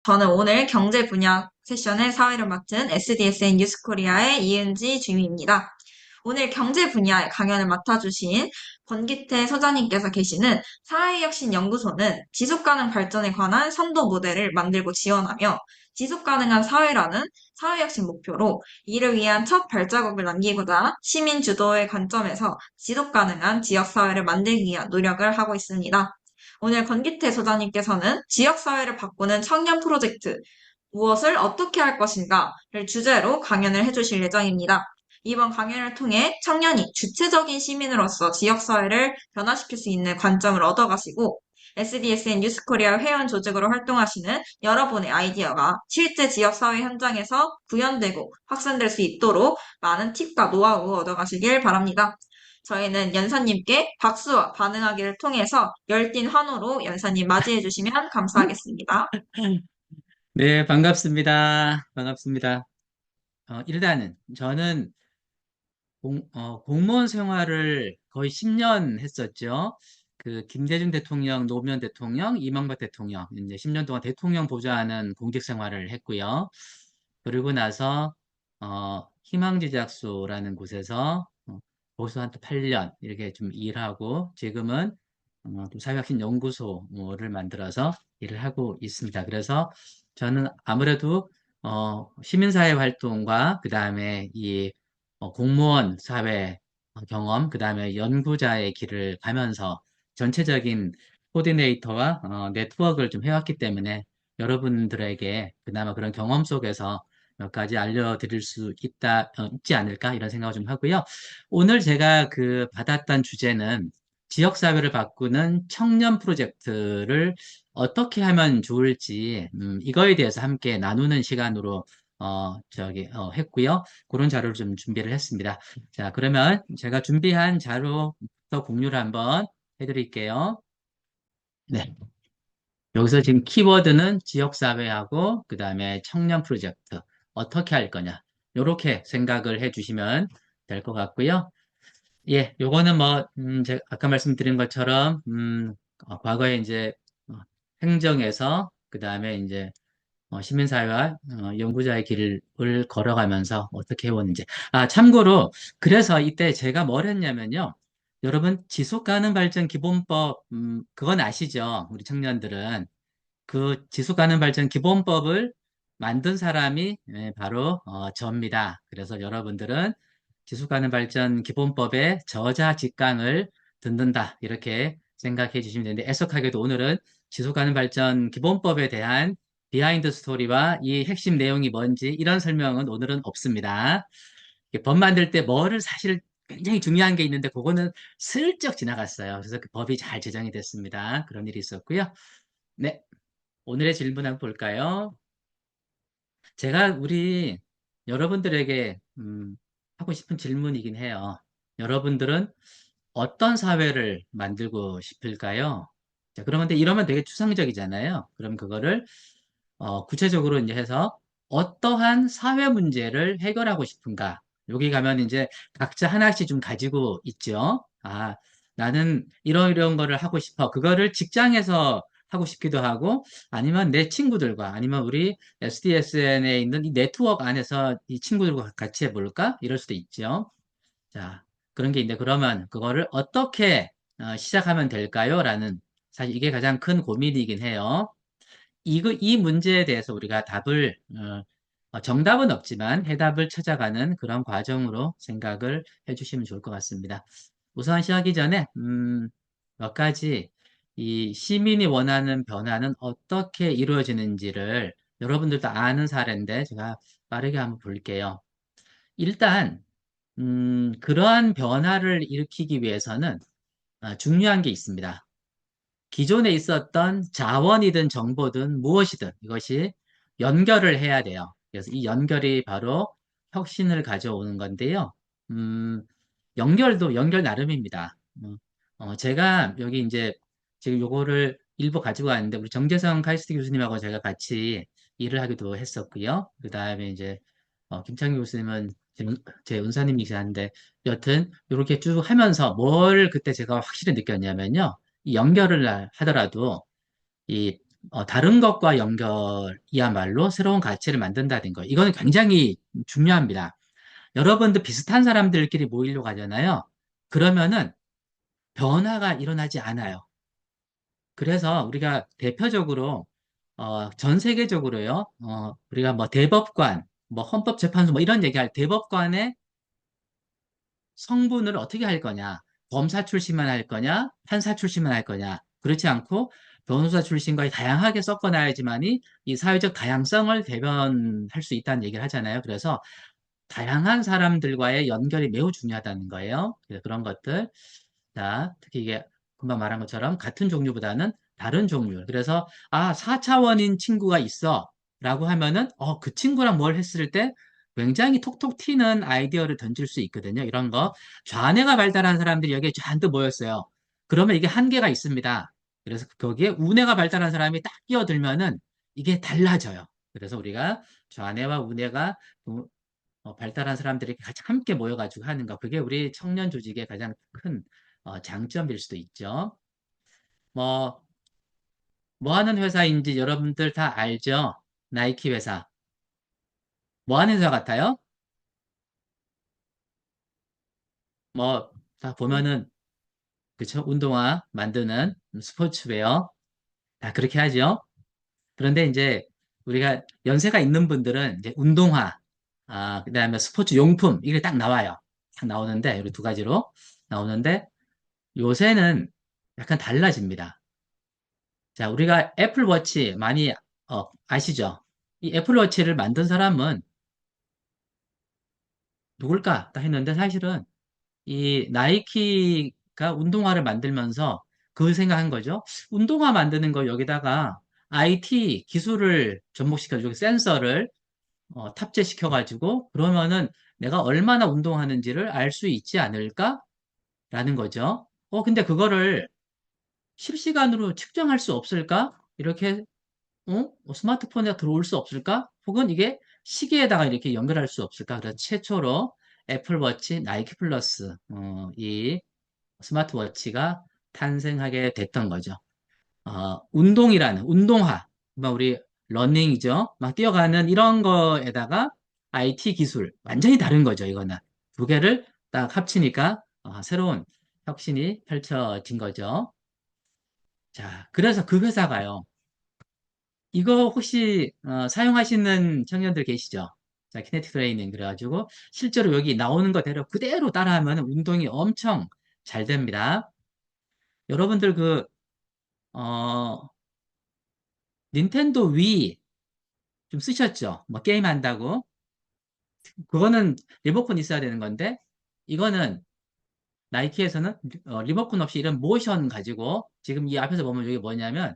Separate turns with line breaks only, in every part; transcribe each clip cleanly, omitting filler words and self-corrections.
저는 오늘 경제 분야 세션의 사회를 맡은 SDSN 뉴스코리아의 이은지 주임입니다. 오늘 경제 분야의 강연을 맡아주신 권기태 소장님께서 계시는 사회혁신연구소는 지속가능 발전에 관한 선도 모델을 만들고 지원하며 지속가능한 사회라는 사회혁신 목표로 이를 위한 첫 발자국을 남기고자 시민 주도의 관점에서 지속가능한 지역사회를 만들기 위한 노력을 하고 있습니다. 오늘 권기태 소장님께서는 지역사회를 바꾸는 청년 프로젝트, 무엇을 어떻게 할 것인가를 주제로 강연을 해주실 예정입니다. 이번 강연을 통해 청년이 주체적인 시민으로서 지역사회를 변화시킬 수 있는 관점을 얻어가시고 SDSN 뉴스코리아 회원 조직으로 활동하시는 여러분의 아이디어가 실제 지역사회 현장에서 구현되고 확산될 수 있도록 많은 팁과 노하우 얻어가시길 바랍니다. 저희는 연사님께 박수와 반응하기를 통해서 열띤 환호로 연사님 맞이해 주시면 감사하겠습니다.
네, 반갑습니다. 반갑습니다. 일단은 저는 공무원 생활을 거의 10년 했었죠. 그 김대중 대통령, 노무현 대통령, 이명박 대통령 이제 10년 동안 대통령 보좌하는 공직 생활을 했고요. 그리고 나서 희망제작소라는 곳에서 거기서 한 8년 이렇게 좀 일하고 지금은 또 사회혁신 연구소를 만들어서 일을 하고 있습니다. 그래서 저는 아무래도 시민사회 활동과 그다음에 이 공무원 사회 경험, 그다음에 연구자의 길을 가면서 전체적인 코디네이터와 네트워크를 좀 해왔기 때문에 여러분들에게 그나마 그런 경험 속에서 몇 가지 알려드릴 수 있지 않을까 이런 생각을 좀 하고요. 오늘 제가 받았던 주제는 지역사회를 바꾸는 청년 프로젝트를 어떻게 하면 좋을지, 이거에 대해서 함께 나누는 시간으로, 했고요. 그런 자료를 좀 준비를 했습니다. 자, 그러면 제가 준비한 자료부터 공유를 한번 해드릴게요. 네. 여기서 지금 키워드는 지역사회하고, 그 다음에 청년 프로젝트, 어떻게 할 거냐. 요렇게 생각을 해 주시면 될 것 같고요. 예, 요거는 뭐, 제가 아까 말씀드린 것처럼, 과거에 이제, 어, 행정에서, 그 다음에 이제, 시민사회와 연구자의 길을 걸어가면서 어떻게 해왔는지. 아, 참고로, 그래서 이때 제가 뭘 했냐면요. 여러분, 지속가능 발전 기본법, 그건 아시죠? 우리 청년들은. 그 지속가능 발전 기본법을 만든 사람이 바로 저입니다. 그래서 여러분들은 지속가능 발전 기본법의 저자 직강을 듣는다. 이렇게 생각해 주시면 되는데 애석하게도 오늘은 지속가능 발전 기본법에 대한 비하인드 스토리와 이 핵심 내용이 뭔지 이런 설명은 오늘은 없습니다. 이게 법 만들 때 뭐를 사실 굉장히 중요한 게 있는데 그거는 슬쩍 지나갔어요. 그래서 그 법이 잘 제정이 됐습니다. 그런 일이 있었고요. 네, 오늘의 질문 한번 볼까요? 제가 우리 여러분들에게 하고 싶은 질문이긴 해요. 여러분들은 어떤 사회를 만들고 싶을까요? 자, 그러면 이러면 되게 추상적이잖아요. 그럼 그거를 구체적으로 이제 해서 어떠한 사회 문제를 해결하고 싶은가? 여기 가면 이제 각자 하나씩 좀 가지고 있죠. 아, 나는 이런 거를 하고 싶어. 그거를 직장에서 하고 싶기도 하고, 아니면 내 친구들과, 아니면 우리 SDSN에 있는 이 네트워크 안에서 이 친구들과 같이 해볼까? 이럴 수도 있죠. 자, 그런 게 있는데, 그러면 그거를 어떻게 시작하면 될까요? 라는, 사실 이게 가장 큰 고민이긴 해요. 이 문제에 대해서 우리가 정답은 없지만 해답을 찾아가는 그런 과정으로 생각을 해주시면 좋을 것 같습니다. 우선 시작하기 전에, 몇 가지 이 시민이 원하는 변화는 어떻게 이루어지는지를 여러분들도 아는 사례인데 제가 빠르게 한번 볼게요. 일단, 그러한 변화를 일으키기 위해서는 중요한 게 있습니다. 기존에 있었던 자원이든 정보든 무엇이든 이것이 연결을 해야 돼요. 그래서 이 연결이 바로 혁신을 가져오는 건데요. 음, 연결도 연결 나름입니다. 제가 여기 이제 지금 요거를 일부 가지고 왔는데 우리 정재성 카이스트 교수님하고 제가 같이 일을 하기도 했었고요. 그 다음에 이제 김창규 교수님은 제 은사님이시는데 여튼 이렇게 쭉 하면서 뭘 그때 제가 확실히 느꼈냐면요. 이 연결을 하더라도 이 다른 것과 연결이야말로 새로운 가치를 만든다는 거. 이거는 굉장히 중요합니다. 여러분도 비슷한 사람들끼리 모이려고 하잖아요. 그러면은 변화가 일어나지 않아요. 그래서 우리가 대표적으로 전 세계적으로요. 우리가 뭐 대법관, 뭐 헌법재판소 뭐 이런 얘기할 대법관의 성분을 어떻게 할 거냐? 검사 출신만 할 거냐? 판사 출신만 할 거냐? 그렇지 않고 변호사 출신과 다양하게 섞어놔야지만이 이 사회적 다양성을 대변할 수 있다는 얘기를 하잖아요. 그래서 다양한 사람들과의 연결이 매우 중요하다는 거예요. 그래서 그런 것들. 자, 특히 이게 금방 말한 것처럼 같은 종류보다는 다른 종류. 그래서, 4차원인 친구가 있어. 라고 하면은, 그 친구랑 뭘 했을 때 굉장히 톡톡 튀는 아이디어를 던질 수 있거든요. 이런 거. 좌뇌가 발달한 사람들이 여기에 잔뜩 모였어요. 그러면 이게 한계가 있습니다. 그래서 거기에 우뇌가 발달한 사람이 딱 끼어들면은 이게 달라져요. 그래서 우리가 좌뇌와 우뇌가 발달한 사람들이 같이 함께 모여가지고 하는 거. 그게 우리 청년 조직의 가장 큰 장점일 수도 있죠. 뭐, 뭐 하는 회사인지 여러분들 다 알죠? 나이키 회사. 뭐 하는 회사 같아요? 뭐, 다 보면은, 그쵸? 운동화 만드는 스포츠웨어. 다 그렇게 하죠. 그런데 이제 우리가 연세가 있는 분들은 이제 운동화, 그다음에 스포츠 용품, 이게 딱 나와요. 딱 나오는데, 우리 두 가지로 나오는데, 요새는 약간 달라집니다. 자, 우리가 애플워치 많이 아시죠? 이 애플워치를 만든 사람은 누굴까? 딱 했는데 사실은 이 나이키가 운동화를 만들면서 그 생각한 거죠. 운동화 만드는 거 여기다가 IT 기술을 접목시켜주고 센서를 탑재시켜가지고 그러면은 내가 얼마나 운동하는지를 알 수 있지 않을까라는 거죠. 근데 그거를 실시간으로 측정할 수 없을까? 이렇게 스마트폰에 들어올 수 없을까? 혹은 이게 시계에다가 이렇게 연결할 수 없을까? 그래서 최초로 애플워치 나이키 플러스 이 스마트워치가 탄생하게 됐던 거죠. 운동이라는 운동화, 뭐 우리 러닝이죠. 막 뛰어가는 이런 거에다가 IT 기술 완전히 다른 거죠. 이거는 두 개를 딱 합치니까 새로운 혁신이 펼쳐진 거죠. 자, 그래서 그 회사가요. 이거 혹시 사용하시는 청년들 계시죠? 자, 키네틱 트레이닝 그래가지고 실제로 여기 나오는 거대로 그대로 따라하면 운동이 엄청 잘 됩니다. 여러분들 어, 닌텐도 위 좀 쓰셨죠? 뭐 게임 한다고. 그거는 리모컨 있어야 되는 건데 이거는 나이키에서는 리모컨 없이 이런 모션 가지고 지금 이 앞에서 보면 이게 뭐냐면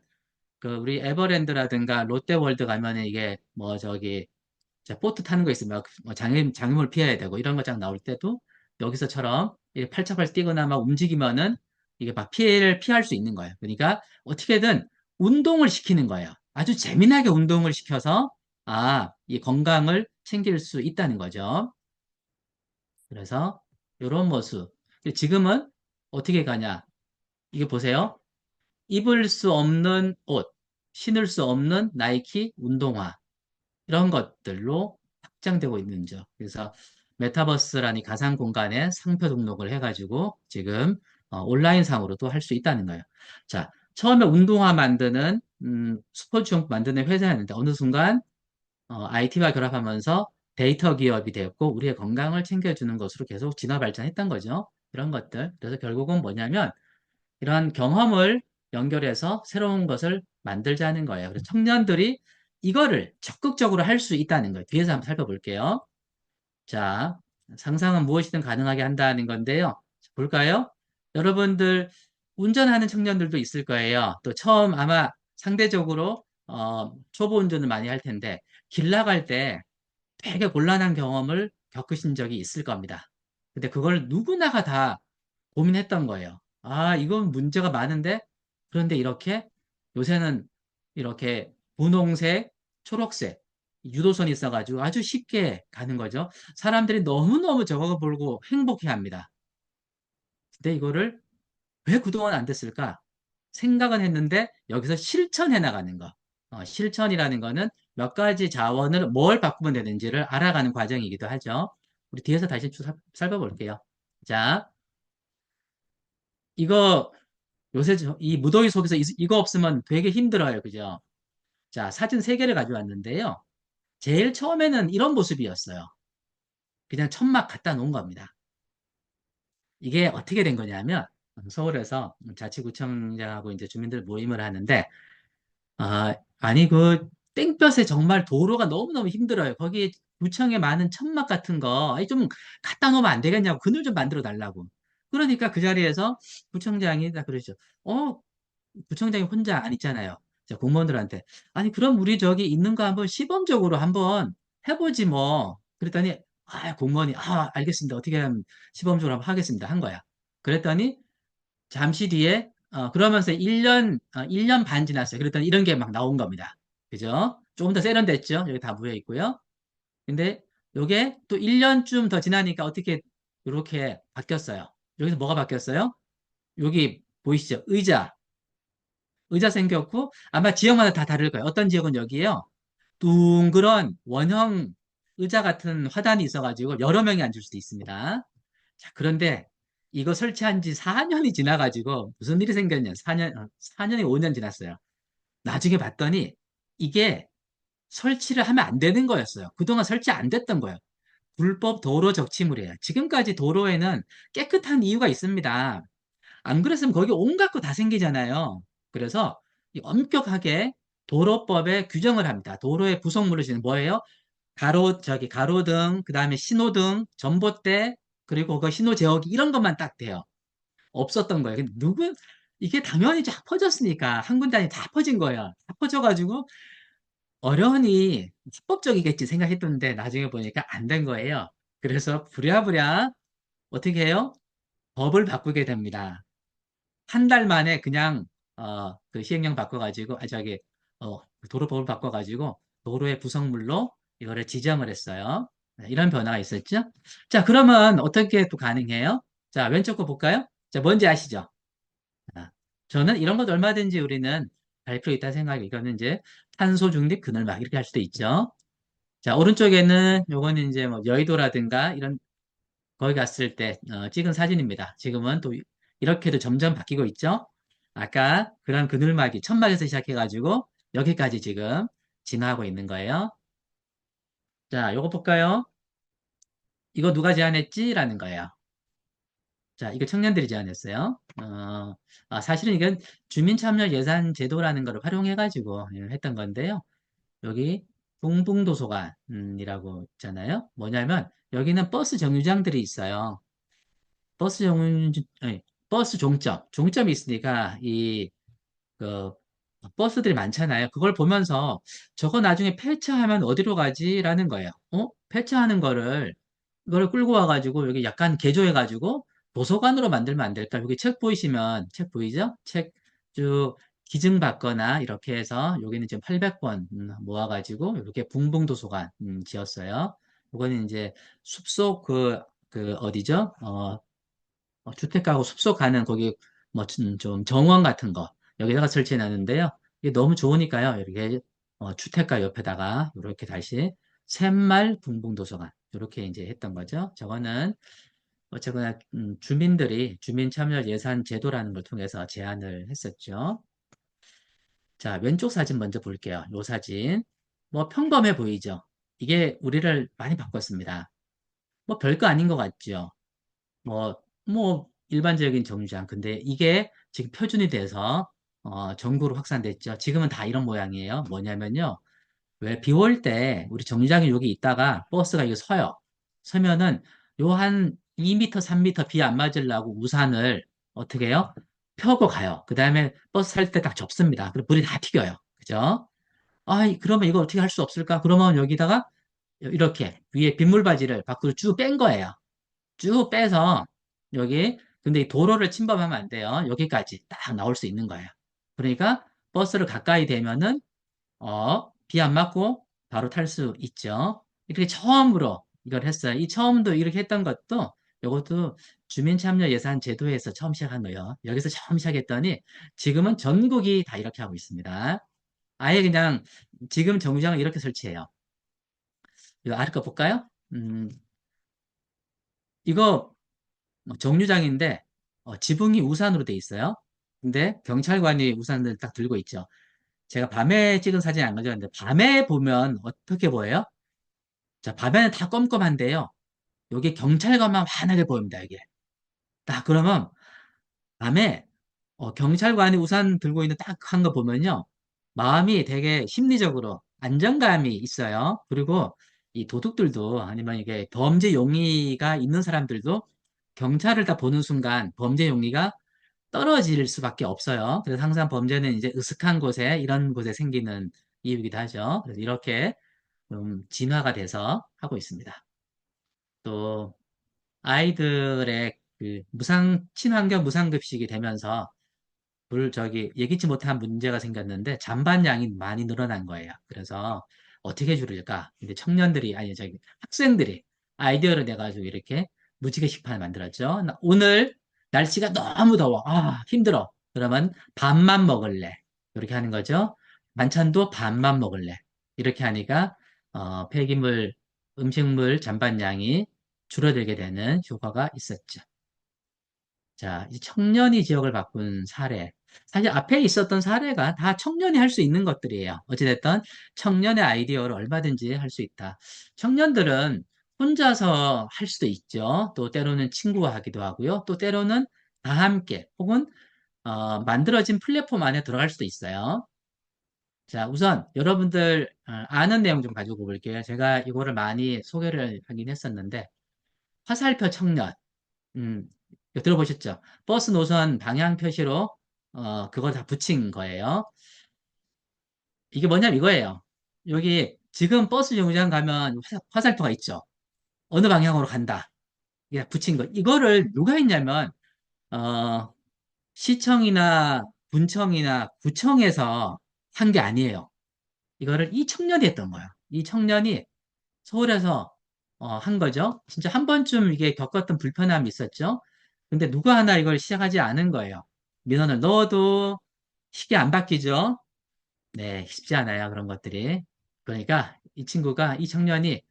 그 우리 에버랜드라든가 롯데월드 가면은 이게 뭐 저기 자, 보트 타는 거 있으면 뭐 장애물 피해야 되고 이런 거 쫙 나올 때도 여기서처럼 이렇게 팔짝팔짝 뛰거나 막 움직이면은 이게 막 피해를 피할 수 있는 거예요. 그러니까 어떻게든 운동을 시키는 거예요. 아주 재미나게 운동을 시켜서 이 건강을 챙길 수 있다는 거죠. 그래서 이런 모습. 지금은 어떻게 가냐? 이게 보세요. 입을 수 없는 옷, 신을 수 없는 나이키 운동화. 이런 것들로 확장되고 있는 점. 그래서 메타버스라는 가상 공간에 상표 등록을 해가지고 지금 온라인상으로도 할 수 있다는 거예요. 자, 처음에 운동화 만드는 스포츠용 만드는 회사였는데 어느 순간 IT와 결합하면서 데이터 기업이 되었고 우리의 건강을 챙겨주는 것으로 계속 진화 발전했던 거죠. 이런 것들. 그래서 결국은 뭐냐면 이러한 경험을 연결해서 새로운 것을 만들자는 거예요. 그래서 청년들이 이거를 적극적으로 할 수 있다는 거예요. 뒤에서 한번 살펴볼게요. 자, 상상은 무엇이든 가능하게 한다는 건데요. 볼까요? 여러분들 운전하는 청년들도 있을 거예요. 또 처음 아마 상대적으로 초보 운전을 많이 할 텐데 길 나갈 때 되게 곤란한 경험을 겪으신 적이 있을 겁니다. 근데 그걸 누구나가 다 고민했던 거예요. 이건 문제가 많은데, 그런데 이렇게 요새는 이렇게 분홍색, 초록색, 유도선이 있어가지고 아주 쉽게 가는 거죠. 사람들이 너무너무 저거 보고 행복해 합니다. 근데 이거를 왜 그동안 안 됐을까? 생각은 했는데 여기서 실천해 나가는 거. 실천이라는 거는 몇 가지 자원을 뭘 바꾸면 되는지를 알아가는 과정이기도 하죠. 우리 뒤에서 다시 쭉 살펴볼게요. 자, 이거 요새 이 무더위 속에서 이거 없으면 되게 힘들어요. 그죠? 자, 사진 세 개를 가져왔는데요. 제일 처음에는 이런 모습이었어요. 그냥 천막 갖다 놓은 겁니다. 이게 어떻게 된 거냐면 서울에서 자치구청장하고 이제 주민들 모임을 하는데 아니 그 땡볕에 정말 도로가 너무너무 힘들어요. 거기 구청에 많은 천막 같은 거 아니 좀 갖다 놓으면 안 되겠냐고 그늘 좀 만들어 달라고. 그러니까 그 자리에서 구청장이 다 그러죠. 어 구청장이 혼자 안 있잖아요. 자, 공무원들한테. 아니, 그럼 우리 저기 있는 거 한번 시범적으로 한번 해보지 뭐. 그랬더니, 공무원이, 알겠습니다. 어떻게 하면 시범적으로 한번 하겠습니다. 한 거야. 그랬더니, 잠시 뒤에, 그러면서 1년 반 지났어요. 그랬더니 이런 게 막 나온 겁니다. 그죠? 조금 더 세련됐죠? 여기 다 모여 있고요. 근데 요게 또 1년쯤 더 지나니까 어떻게 이렇게 바뀌었어요. 여기서 뭐가 바뀌었어요? 여기 보이시죠? 의자 생겼고 아마 지역마다 다 다를 거예요. 어떤 지역은 여기에요. 둥그런 원형 의자 같은 화단이 있어가지고 여러 명이 앉을 수도 있습니다. 자, 그런데 이거 설치한 지 4년이 지나가지고 무슨 일이 생겼냐. 4년이 5년 지났어요. 나중에 봤더니 이게 설치를 하면 안 되는 거였어요. 그동안 설치 안 됐던 거예요. 불법 도로 적치물이에요. 지금까지 도로에는 깨끗한 이유가 있습니다. 안 그랬으면 거기 온갖 거 다 생기잖아요. 그래서 엄격하게 도로법에 규정을 합니다. 도로의 구성물을 지금 뭐예요? 가로등, 그 다음에 신호등, 전봇대, 그리고 그 신호 제어기 이런 것만 딱 돼요. 없었던 거예요. 근데 이게 당연히 쫙 퍼졌으니까 한 군데 다 퍼진 거예요. 다 퍼져가지고 어련히 합법적이겠지 생각했던데 나중에 보니까 안 된 거예요. 그래서 부랴부랴 어떻게 해요? 법을 바꾸게 됩니다. 한 달 만에 그냥 그 시행령 바꿔가지고 도로법을 바꿔가지고 도로의 구성물로 이거를 지정을 했어요. 네, 이런 변화가 있었죠. 자, 그러면 어떻게 또 가능해요? 자, 왼쪽 거 볼까요? 자, 뭔지 아시죠? 아, 저는 이런 것도 얼마든지 우리는 할 필요 있다 생각해요. 이거는 이제 탄소 중립 그늘막 이렇게 할 수도 있죠. 자, 오른쪽에는 요거는 이제 뭐 여의도라든가 이런 거기 갔을 때 찍은 사진입니다. 지금은 또 이렇게도 점점 바뀌고 있죠. 아까 그런 그늘막이 천막에서 시작해가지고 여기까지 지금 진화하고 있는 거예요. 자, 요거 볼까요? 이거 누가 제안했지? 라는 거예요. 자, 이거 청년들이 제안했어요. 사실은 이건 주민참여 예산 제도라는 걸 활용해가지고 했던 건데요. 여기 붕붕도서관이라고 있잖아요. 뭐냐면 여기는 버스 정류장들이 있어요. 버스 종, 아니, 버스 종점이 있으니까 그, 버스들이 많잖아요. 그걸 보면서 저거 나중에 폐차하면 어디로 가지라는 거예요. 폐차하는 이걸 끌고 와가지고 여기 약간 개조해가지고 도서관으로 만들면 안 될까? 여기 책 보이시면, 책 보이죠? 책 쭉 기증받거나 이렇게 해서 여기는 지금 800권 모아가지고 이렇게 붕붕도서관 지었어요. 이거는 이제 숲속 어디죠? 주택가하고 숲속 가는 거기 뭐 좀 정원 같은 거 여기다가 설치해 놨는데요. 이게 너무 좋으니까요. 이렇게 주택가 옆에다가 이렇게 다시 새말 붕붕도서관 이렇게 이제 했던 거죠. 저거는 어쨌거나 주민들이 주민 참여 예산 제도라는 걸 통해서 제안을 했었죠. 자, 왼쪽 사진 먼저 볼게요. 요 사진. 뭐 평범해 보이죠? 이게 우리를 많이 바꿨습니다. 뭐 별거 아닌 것 같죠? 일반적인 정류장. 근데 이게 지금 표준이 돼서, 전국으로 확산됐죠. 지금은 다 이런 모양이에요. 뭐냐면요. 왜 비 올 때 우리 정류장에 여기 있다가 버스가 이거 서요. 서면은 요 한 2m, 3m 비 안 맞으려고 우산을 어떻게 해요? 펴고 가요. 그 다음에 버스 살 때 딱 접습니다. 그리고 불이 다 튀겨요. 그죠? 그러면 이거 어떻게 할 수 없을까? 그러면 여기다가 이렇게 위에 빗물바지를 밖으로 쭉 뺀 거예요. 쭉 빼서 여기 근데 이 도로를 침범하면 안 돼요. 여기까지 딱 나올 수 있는 거예요. 그러니까 버스를 가까이 대면은 비 안 맞고 바로 탈 수 있죠. 이렇게 처음으로 이걸 했어요. 이 처음도 이렇게 했던 것도 이것도 주민참여예산제도에서 처음 시작한 거예요. 여기서 처음 시작했더니 지금은 전국이 다 이렇게 하고 있습니다. 아예 그냥 지금 정류장을 이렇게 설치해요. 이거 아래 거 볼까요? 이거 뭐 정류장인데 지붕이 우산으로 돼 있어요. 근데 경찰관이 우산을 딱 들고 있죠. 제가 밤에 찍은 사진이 안 가져갔는데 밤에 보면 어떻게 보여요? 자, 밤에는 다 껌껌한데요. 여기 경찰관만 환하게 보입니다, 이게. 딱 그러면 밤에 경찰관이 우산 들고 있는 딱 한 거 보면요. 마음이 되게 심리적으로 안정감이 있어요. 그리고 이 도둑들도 아니면 이게 범죄 용의가 있는 사람들도 경찰을 딱 보는 순간 범죄 용의가 떨어질 수밖에 없어요. 그래서 항상 범죄는 이제 으슥한 곳에 이런 곳에 생기는 이유이기도 하죠. 그래서 이렇게 좀 진화가 돼서 하고 있습니다. 또 아이들의 그 친환경 무상급식이 되면서 예기치 못한 문제가 생겼는데 잔반량이 많이 늘어난 거예요. 그래서 어떻게 줄일까? 근데 학생들이 아이디어를 내가지고 이렇게 무지개 식판을 만들었죠. 오늘 날씨가 너무 더워. 아, 힘들어. 그러면 반만 먹을래. 이렇게 하는 거죠. 반찬도 반만 먹을래. 이렇게 하니까 폐기물, 음식물 잔반량이 줄어들게 되는 효과가 있었죠. 자, 이 청년이 지역을 바꾼 사례. 사실 앞에 있었던 사례가 다 청년이 할 수 있는 것들이에요. 어찌됐든 청년의 아이디어를 얼마든지 할 수 있다. 청년들은 혼자서 할 수도 있죠. 또 때로는 친구와 하기도 하고요. 또 때로는 다 함께 혹은 만들어진 플랫폼 안에 들어갈 수도 있어요. 자, 우선 여러분들 아는 내용 좀 가지고 볼게요. 제가 이거를 많이 소개를 하긴 했었는데 화살표 청년. 음, 이거 들어보셨죠? 버스 노선 방향 표시로 그걸 다 붙인 거예요. 이게 뭐냐면 이거예요. 여기 지금 버스 정류장 가면 화살표가 있죠. 어느 방향으로 간다. 이게 붙인 거. 이거를 누가 했냐면 어, 시청이나 군청이나 구청에서 한 게 아니에요. 이거를 이 청년이 했던 거예요. 이 청년이 서울에서 한 거죠. 진짜 한 번쯤 이게 겪었던 불편함이 있었죠. 근데 누가 하나 이걸 시작하지 않은 거예요. 민원을 넣어도 쉽게 안 바뀌죠. 네, 쉽지 않아요. 그런 것들이. 그러니까 이 청년이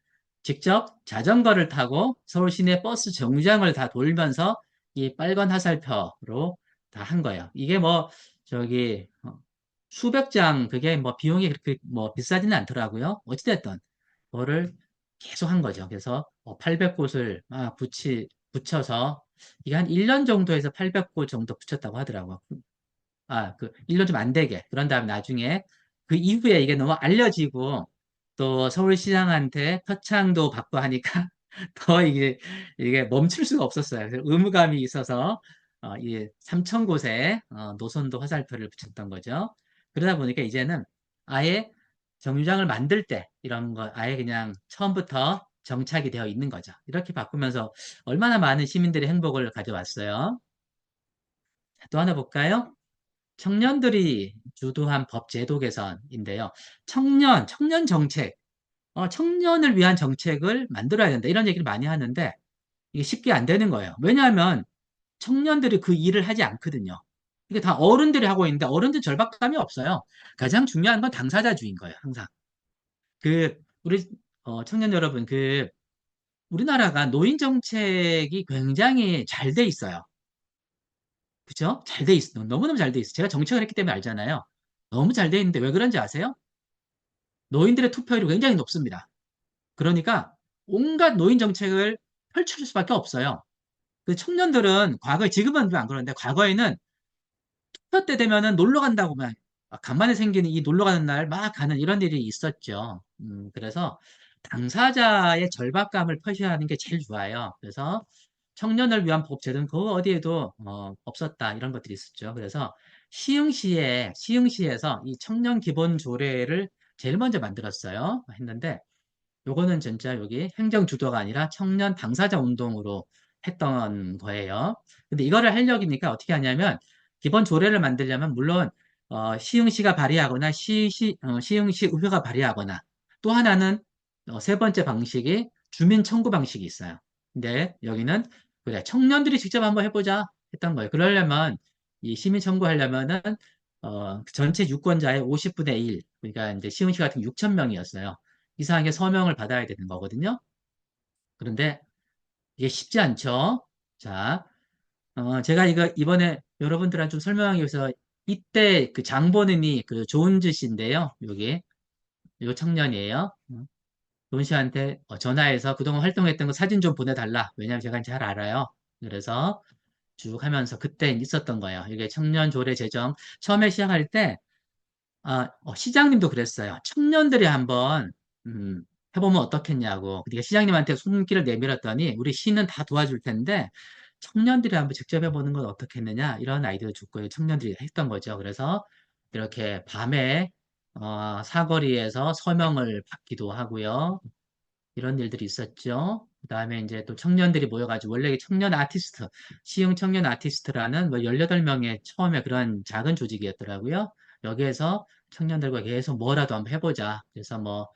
직접 자전거를 타고 서울 시내 버스 정류장을 다 돌면서 이 빨간 화살표로 다 한 거예요. 이게 뭐, 저기, 수백 장, 그게 뭐 비용이 그렇게 뭐 비싸지는 않더라고요. 어찌됐든, 그거를 계속 한 거죠. 그래서 800곳을 붙여서, 이게 한 1년 정도에서 800곳 정도 붙였다고 하더라고요. 1년 좀 안 되게. 그런 다음에 나중에 그 이후에 이게 너무 알려지고 또 서울시장한테 표창도 받고 하니까 더 이게 멈출 수가 없었어요. 그래서 의무감이 있어서 이 3,000곳에 노선도 화살표를 붙였던 거죠. 그러다 보니까 이제는 아예 정류장을 만들 때 이런 거 아예 그냥 처음부터 정착이 되어 있는 거죠. 이렇게 바꾸면서 얼마나 많은 시민들의 행복을 가져왔어요. 또 하나 볼까요? 청년들이 주도한 법 제도 개선인데요. 청년 정책, 청년을 위한 정책을 만들어야 된다. 이런 얘기를 많이 하는데 이게 쉽게 안 되는 거예요. 왜냐하면 청년들이 그 일을 하지 않거든요. 이게 다 어른들이 하고 있는데 어른들 절박감이 없어요. 가장 중요한 건 당사자주의인 거예요. 항상. 우리 청년 여러분, 우리나라가 노인 정책이 굉장히 잘 돼 있어요. 그죠? 잘 돼 있어. 너무너무 잘 돼 있어. 제가 정책을 했기 때문에 알잖아요. 너무 잘 돼 있는데 왜 그런지 아세요? 노인들의 투표율이 굉장히 높습니다. 그러니까 온갖 노인 정책을 펼칠 수밖에 없어요. 그 청년들은 지금은 좀 안 그러는데 과거에는 투표 때 되면은 놀러 간다고 막 간만에 생기는 이 놀러 가는 날 막 가는 이런 일이 있었죠. 그래서 당사자의 절박감을 표시하는 게 제일 좋아요. 그래서 청년을 위한 법제도는 그 어디에도 없었다 이런 것들이 있었죠. 그래서 시흥시에서 이 청년 기본 조례를 제일 먼저 만들었어요. 했는데 요거는 진짜 여기 행정 주도가 아니라 청년 당사자 운동으로 했던 거예요. 근데 이거를 하려니까 어떻게 하냐면 기본 조례를 만들려면 물론 시흥시가 발의하거나 시흥시 의회가 발의하거나 또 하나는 세 번째 방식이 주민 청구 방식이 있어요. 근데 여기는 그래, 청년들이 직접 한번 해보자 했던 거예요. 그러려면, 이 시민 청구하려면은, 전체 유권자의 50분의 1, 그러니까 이제 시흥시 같은 6천 명이었어요. 이상하게 서명을 받아야 되는 거거든요. 그런데 이게 쉽지 않죠. 자, 제가 이거 이번에 여러분들한테 좀 설명하기 위해서 이때 그 장본인이 그 조은주 씨인데요. 여기, 요 청년이에요. 조은 씨한테 전화해서 그동안 활동했던 거 사진 좀 보내달라. 왜냐면 제가 잘 알아요. 그래서 쭉 하면서 그때 있었던 거예요. 이게 청년 조례 제정 처음에 시작할 때 시장님도 그랬어요. 청년들이 한번 해보면 어떻겠냐고. 그러니까 시장님한테 손길을 내밀었더니 우리 시는 다 도와줄 텐데 청년들이 한번 직접 해보는 건 어떻겠느냐 이런 아이디어 주고 청년들이 했던 거죠. 그래서 이렇게 밤에 사거리에서 서명을 받기도 하고요. 이런 일들이 있었죠. 그다음에 이제 또 청년들이 모여가지고 원래 청년 아티스트, 시흥 청년 아티스트라는 뭐 18명의 처음에 그런 작은 조직이었더라고요. 여기에서 청년들과 계속 뭐라도 한번 해보자. 그래서 뭐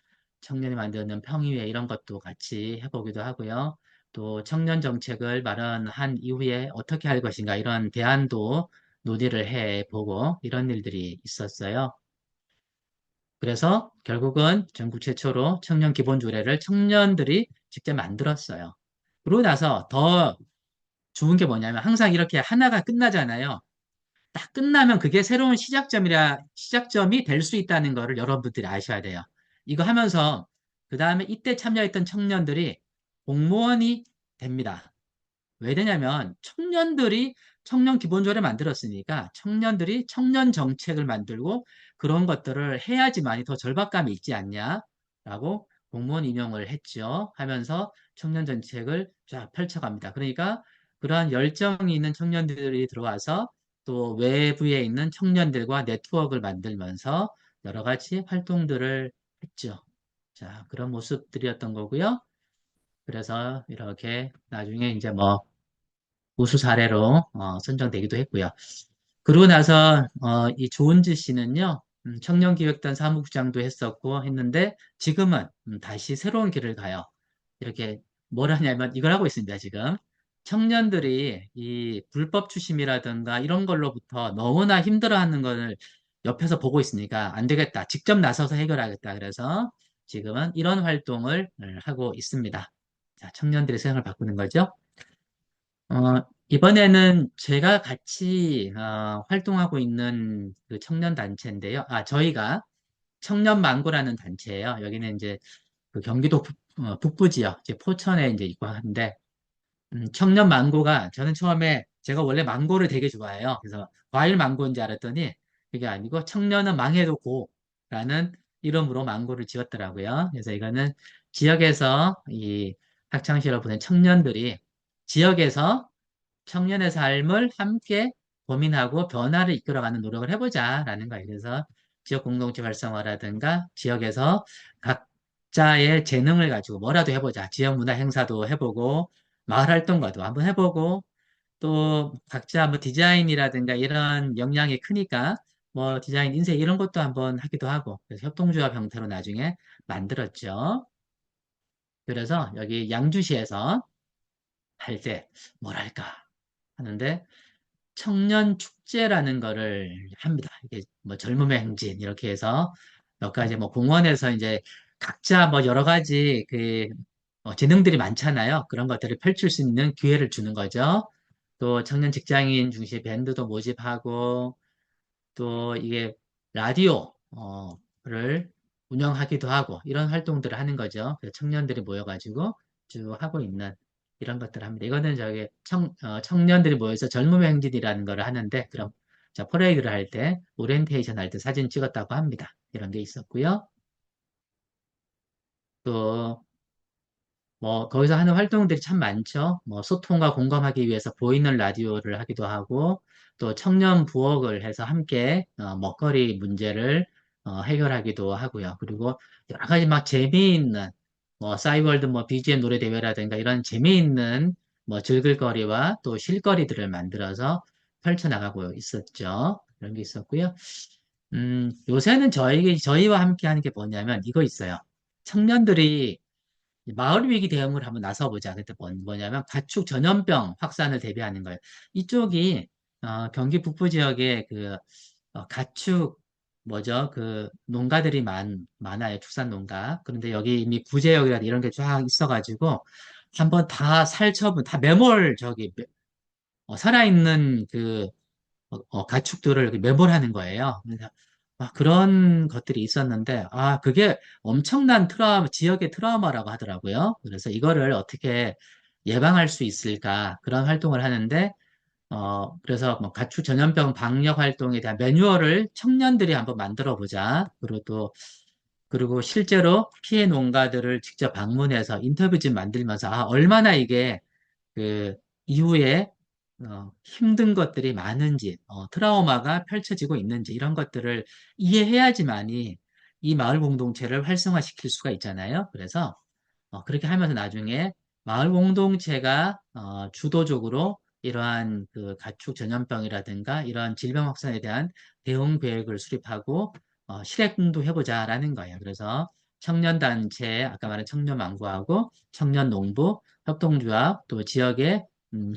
청년이 만드는 평의회 이런 것도 같이 해보기도 하고요. 또 청년 정책을 마련한 이후에 어떻게 할 것인가 이런 대안도 논의를 해보고 이런 일들이 있었어요. 그래서 결국은 전국 최초로 청년 기본조례를 청년들이 직접 만들었어요. 그러고 나서 더 좋은 게 뭐냐면 항상 이렇게 하나가 끝나잖아요. 딱 끝나면 그게 새로운 시작점이 될 수 있다는 거를 여러분들이 아셔야 돼요. 이거 하면서 그 다음에 이때 참여했던 청년들이 공무원이 됩니다. 왜 되냐면 청년들이 청년 기본조례 만들었으니까 청년들이 청년 정책을 만들고 그런 것들을 해야지만이 더 절박감이 있지 않냐라고 공무원 임용을 했죠. 하면서 청년 정책을 쫙 펼쳐갑니다. 그러니까 그러한 열정이 있는 청년들이 들어와서 또 외부에 있는 청년들과 네트워크를 만들면서 여러 가지 활동들을 했죠. 자, 그런 모습들이었던 거고요. 그래서 이렇게 나중에 이제 뭐 우수 사례로 선정되기도 했고요. 그러고 나서 이 조은지 씨는요, 청년기획단 사무국장도 했었고 했는데 지금은 다시 새로운 길을 가요. 이렇게 뭘 하냐면 이걸 하고 있습니다, 지금. 청년들이 이 불법 추심이라든가 이런 걸로부터 너무나 힘들어하는 것을 옆에서 보고 있으니까 안 되겠다. 직접 나서서 해결하겠다. 그래서 지금은 이런 활동을 하고 있습니다. 자, 청년들의 생각을 바꾸는 거죠. 이번에는 제가 같이 활동하고 있는 그 청년 단체인데요. 저희가 청년 망고라는 단체예요. 여기는 이제 그 경기도 북부 지역, 이제 포천에 이제 있고 하는데, 청년 망고가 저는 처음에 제가 원래 망고를 되게 좋아해요. 그래서 과일 망고인 줄 알았더니 그게 아니고 청년은 망해도 고라는 이름으로 망고를 지었더라고요. 그래서 이거는 지역에서 이 학창시절 보낸 청년들이 지역에서 청년의 삶을 함께 고민하고 변화를 이끌어가는 노력을 해보자라는 거예요. 그래서 지역 공동체 활성화라든가 지역에서 각자의 재능을 가지고 뭐라도 해보자. 지역 문화 행사도 해보고 마을 활동가도 한번 해보고 또 각자 뭐 디자인이라든가 이런 역량이 크니까 뭐 디자인 인쇄 이런 것도 한번 하기도 하고 그래서 협동조합 형태로 나중에 만들었죠. 그래서 여기 양주시에서 할 때 뭘 할까 하는데 청년 축제라는 거를 합니다. 이게 뭐 젊음의 행진 이렇게 해서 몇 가지 뭐 공원에서 이제 각자 뭐 여러 가지 그 재능들이 많잖아요. 그런 것들을 펼칠 수 있는 기회를 주는 거죠. 또 청년 직장인 중심 밴드도 모집하고 또 이게 라디오를 운영하기도 하고 이런 활동들을 하는 거죠. 그래서 청년들이 모여가지고 쭉 하고 있는 이런 것들을 합니다. 이거는 저기 청년들이 모여서 젊음의 행진이라는 걸 하는데 그럼 자, 퍼레이드를 할 때, 오리엔테이션 할 때 사진 찍었다고 합니다. 이런 게 있었고요. 또 뭐 거기서 하는 활동들이 참 많죠. 뭐 소통과 공감하기 위해서 보이는 라디오를 하기도 하고 또 청년 부엌을 해서 함께 먹거리 문제를 해결하기도 하고요. 그리고 여러 가지 막 재미있는 뭐 싸이월드 뭐 BGM 노래 대회라든가 이런 재미있는 뭐 즐길거리와 또 실거리들을 만들어서 펼쳐나가고 있었죠. 그런 게 있었고요. 요새는 저희와 함께 하는 게 뭐냐면 이거 있어요. 청년들이 마을 위기 대응을 한번 나서보자. 그때 뭐냐면 가축 전염병 확산을 대비하는 거예요. 이쪽이 경기 북부 지역에 그 가축 뭐죠? 그 농가들이 많아요. 축산 농가. 그런데 여기 이미 구제역이라 이런 게 쫙 있어가지고 한번 다 살처분, 다 매몰 살아있는 그 가축들을 매몰하는 거예요. 그래서 그런 것들이 있었는데, 그게 엄청난 지역의 트라우마라고 하더라고요. 그래서 이거를 어떻게 예방할 수 있을까, 그런 활동을 하는데, 그래서 뭐 가축 전염병 방역 활동에 대한 매뉴얼을 청년들이 한번 만들어 보자. 그리고 실제로 피해 농가들을 직접 방문해서 인터뷰 좀 만들면서, 얼마나 이게 그 이후에 힘든 것들이 많은지, 트라우마가 펼쳐지고 있는지 이런 것들을 이해해야지만이 이 마을 공동체를 활성화시킬 수가 있잖아요. 그래서 그렇게 하면서 나중에 마을 공동체가 주도적으로 이러한 그 가축 전염병이라든가 이런 질병 확산에 대한 대응 계획을 수립하고 실행도 해보자라는 거예요. 그래서 청년단체, 아까 말한 청년망구하고 청년농부, 협동조합, 또 지역의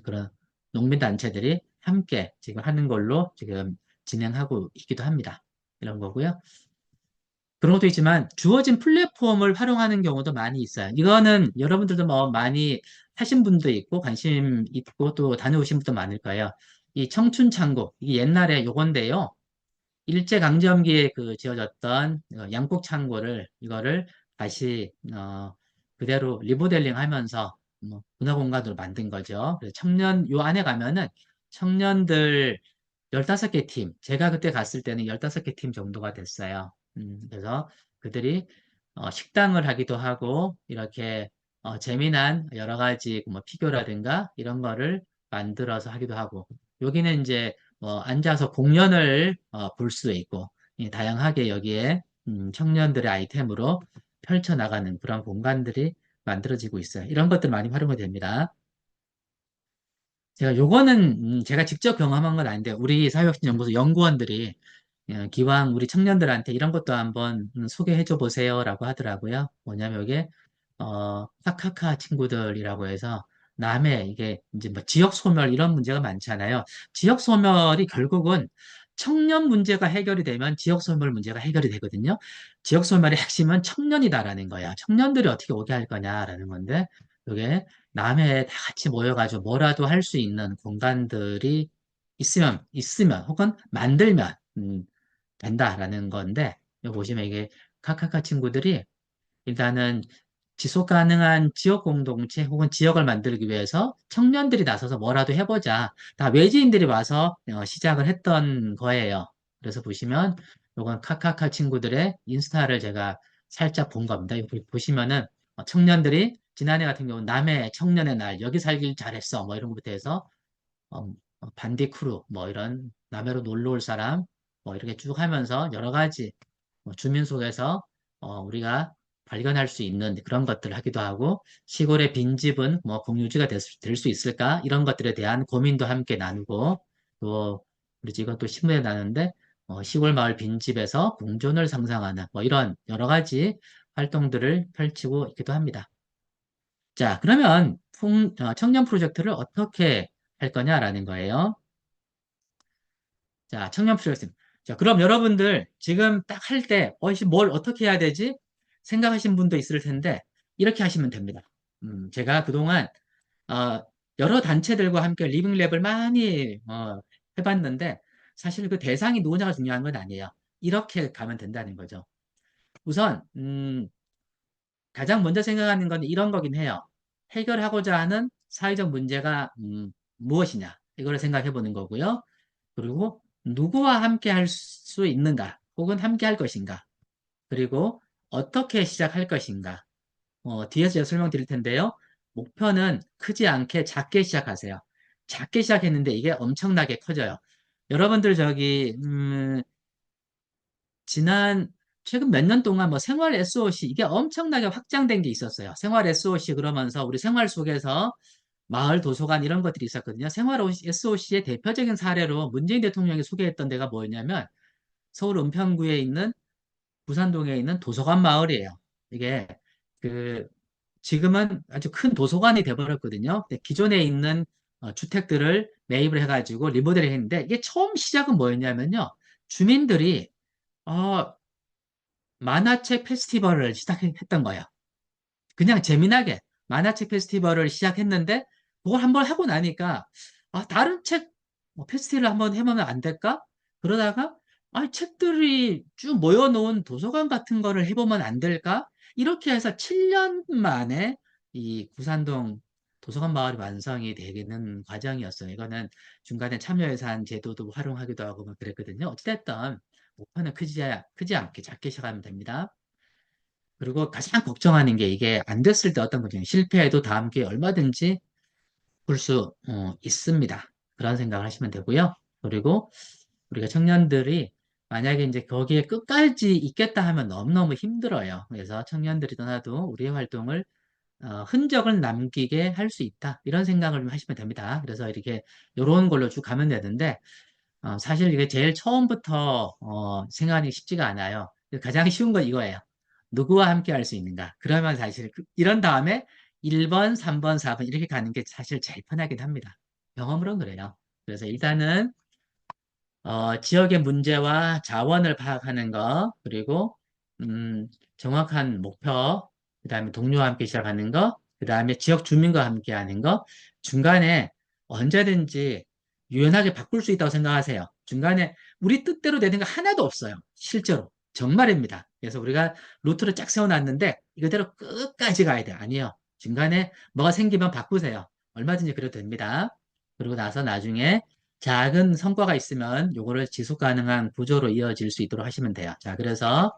그런 농민단체들이 함께 지금 하는 걸로 지금 진행하고 있기도 합니다. 이런 거고요. 그런 것도 있지만 주어진 플랫폼을 활용하는 경우도 많이 있어요. 이거는 여러분들도 뭐 많이 하신 분도 있고 관심 있고 또 다녀오신 분도 많을 거예요. 이 청춘창고, 이게 옛날에 요건데요. 일제강점기에 그 지어졌던 양국창고를 이거를 다시 그대로 리모델링 하면서 뭐 문화공간으로 만든 거죠. 그래서 요 안에 가면은 청년들 15개 팀, 제가 그때 갔을 때는 15개 팀 정도가 됐어요. 그래서 그들이 식당을 하기도 하고 이렇게 재미난 여러 가지 뭐 피규어라든가 이런 거를 만들어서 하기도 하고 여기는 이제 앉아서 공연을 볼 수 있고 다양하게 여기에 청년들의 아이템으로 펼쳐나가는 그런 공간들이 만들어지고 있어요. 이런 것들 많이 활용이 됩니다. 요거는 제가 직접 경험한 건 아닌데 우리 사회혁신연구소 연구원들이 기왕 우리 청년들한테 이런 것도 한번 소개해 줘 보세요라고 하더라고요. 뭐냐면 이게 카카카 친구들이라고 해서 남의 이게 이제 뭐 지역 소멸 이런 문제가 많잖아요. 지역 소멸이 결국은 청년 문제가 해결이 되면 지역 소멸 문제가 해결이 되거든요. 지역 소멸의 핵심은 청년이다라는 거야. 청년들이 어떻게 오게 할 거냐라는 건데 이게 남해 다 같이 모여가지고 뭐라도 할 수 있는 공간들이 있으면 혹은 만들면 된다라는 건데 여기 보시면 이게 카카카 친구들이 일단은 지속 가능한 지역 공동체 혹은 지역을 만들기 위해서 청년들이 나서서 뭐라도 해보자. 다 외지인들이 와서 시작을 했던 거예요. 그래서 보시면 요건 카카카 친구들의 인스타를 제가 살짝 본 겁니다. 여기 보시면은 청년들이 지난해 같은 경우 남해 청년의 날 여기 살길 잘했어 뭐 이런 것부터 해서 어, 반디 크루 뭐 이런 남해로 놀러 올 사람 뭐 이렇게 쭉 하면서 여러 가지 주민 속에서 우리가 발견할 수 있는 그런 것들을 하기도 하고 시골의 빈집은 뭐 공유지가 될 수 있을까? 이런 것들에 대한 고민도 함께 나누고 또 우리 이것도 신문에 나는데 시골 마을 빈집에서 공존을 상상하는 뭐 이런 여러 가지 활동들을 펼치고 있기도 합니다. 자, 그러면 청년 프로젝트를 어떻게 할 거냐라는 거예요. 자, 청년 프로젝트. 자, 그럼 여러분들 지금 딱 할 때, 이씨 뭘 어떻게 해야 되지? 생각하신 분도 있을 텐데, 이렇게 하시면 됩니다. 제가 그동안, 어, 여러 단체들과 함께 리빙랩을 많이, 해봤는데, 사실 그 대상이 누구냐가 중요한 건 아니에요. 이렇게 가면 된다는 거죠. 우선, 가장 먼저 생각하는 건 이런 거긴 해요. 해결하고자 하는 사회적 문제가, 무엇이냐. 이걸 생각해 보는 거고요. 그리고 누구와 함께 할 수 있는가, 혹은 함께 할 것인가, 그리고 어떻게 시작할 것인가. 뒤에서 제가 설명드릴 텐데요. 목표는 크지 않게 작게 시작하세요. 작게 시작했는데 이게 엄청나게 커져요. 여러분들 지난 최근 몇 년 동안 뭐 생활 SOC 이게 엄청나게 확장된 게 있었어요. 생활 SOC 그러면서 우리 생활 속에서 마을 도서관 이런 것들이 있었거든요. 생활 SOC의 대표적인 사례로 문재인 대통령이 소개했던 데가 뭐였냐면 서울 은평구에 있는 부산동에 있는 도서관 마을이에요. 이게 그 지금은 아주 큰 도서관이 돼버렸거든요. 근데 기존에 있는 주택들을 매입을 해가지고 리모델링 했는데 이게 처음 시작은 뭐였냐면요. 주민들이 어, 만화책 페스티벌을 시작했던 거예요. 그냥 재미나게 만화책 페스티벌을 시작했는데 그걸 한번 하고 나니까 다른 책 페스티벌을 한번 해보면 안 될까? 그러다가 책들이 쭉 모여놓은 도서관 같은 거를 해보면 안 될까? 이렇게 해서 7년 만에 이 구산동 도서관 마을이 완성이 되는 과정이었어요. 이거는 중간에 참여예산 제도도 활용하기도 하고 막 그랬거든요. 어찌됐든 목표는 크지 않게 작게 시작하면 됩니다. 그리고 가장 걱정하는 게 이게 안 됐을 때 어떤 거죠? 실패해도 다음 기회에 얼마든지 볼 수 있습니다. 그런 생각을 하시면 되고요. 그리고 우리가 청년들이 만약에 이제 거기에 끝까지 있겠다 하면 너무너무 힘들어요. 그래서 청년들이 떠나도 우리의 활동을 흔적을 남기게 할 수 있다. 이런 생각을 좀 하시면 됩니다. 그래서 이렇게 요런 걸로 쭉 가면 되는데 사실 이게 제일 처음부터 생각하기 쉽지가 않아요. 가장 쉬운 건 이거예요. 누구와 함께 할 수 있는가? 그러면 사실 이런 다음에 1번, 3번, 4번 이렇게 가는 게 사실 제일 편하긴 합니다. 경험으로는 그래요. 그래서 일단은 지역의 문제와 자원을 파악하는 거, 그리고 정확한 목표, 그다음에 동료와 함께 시작하는 거, 그다음에 지역 주민과 함께 하는 거, 중간에 언제든지 유연하게 바꿀 수 있다고 생각하세요. 중간에 우리 뜻대로 되는 거 하나도 없어요. 실제로. 정말입니다. 그래서 우리가 루트를 쫙 세워놨는데 이거대로 끝까지 가야 돼요. 아니요. 중간에 뭐가 생기면 바꾸세요. 얼마든지 그래도 됩니다. 그리고 나서 나중에 작은 성과가 있으면 요거를 지속 가능한 구조로 이어질 수 있도록 하시면 돼요. 자, 그래서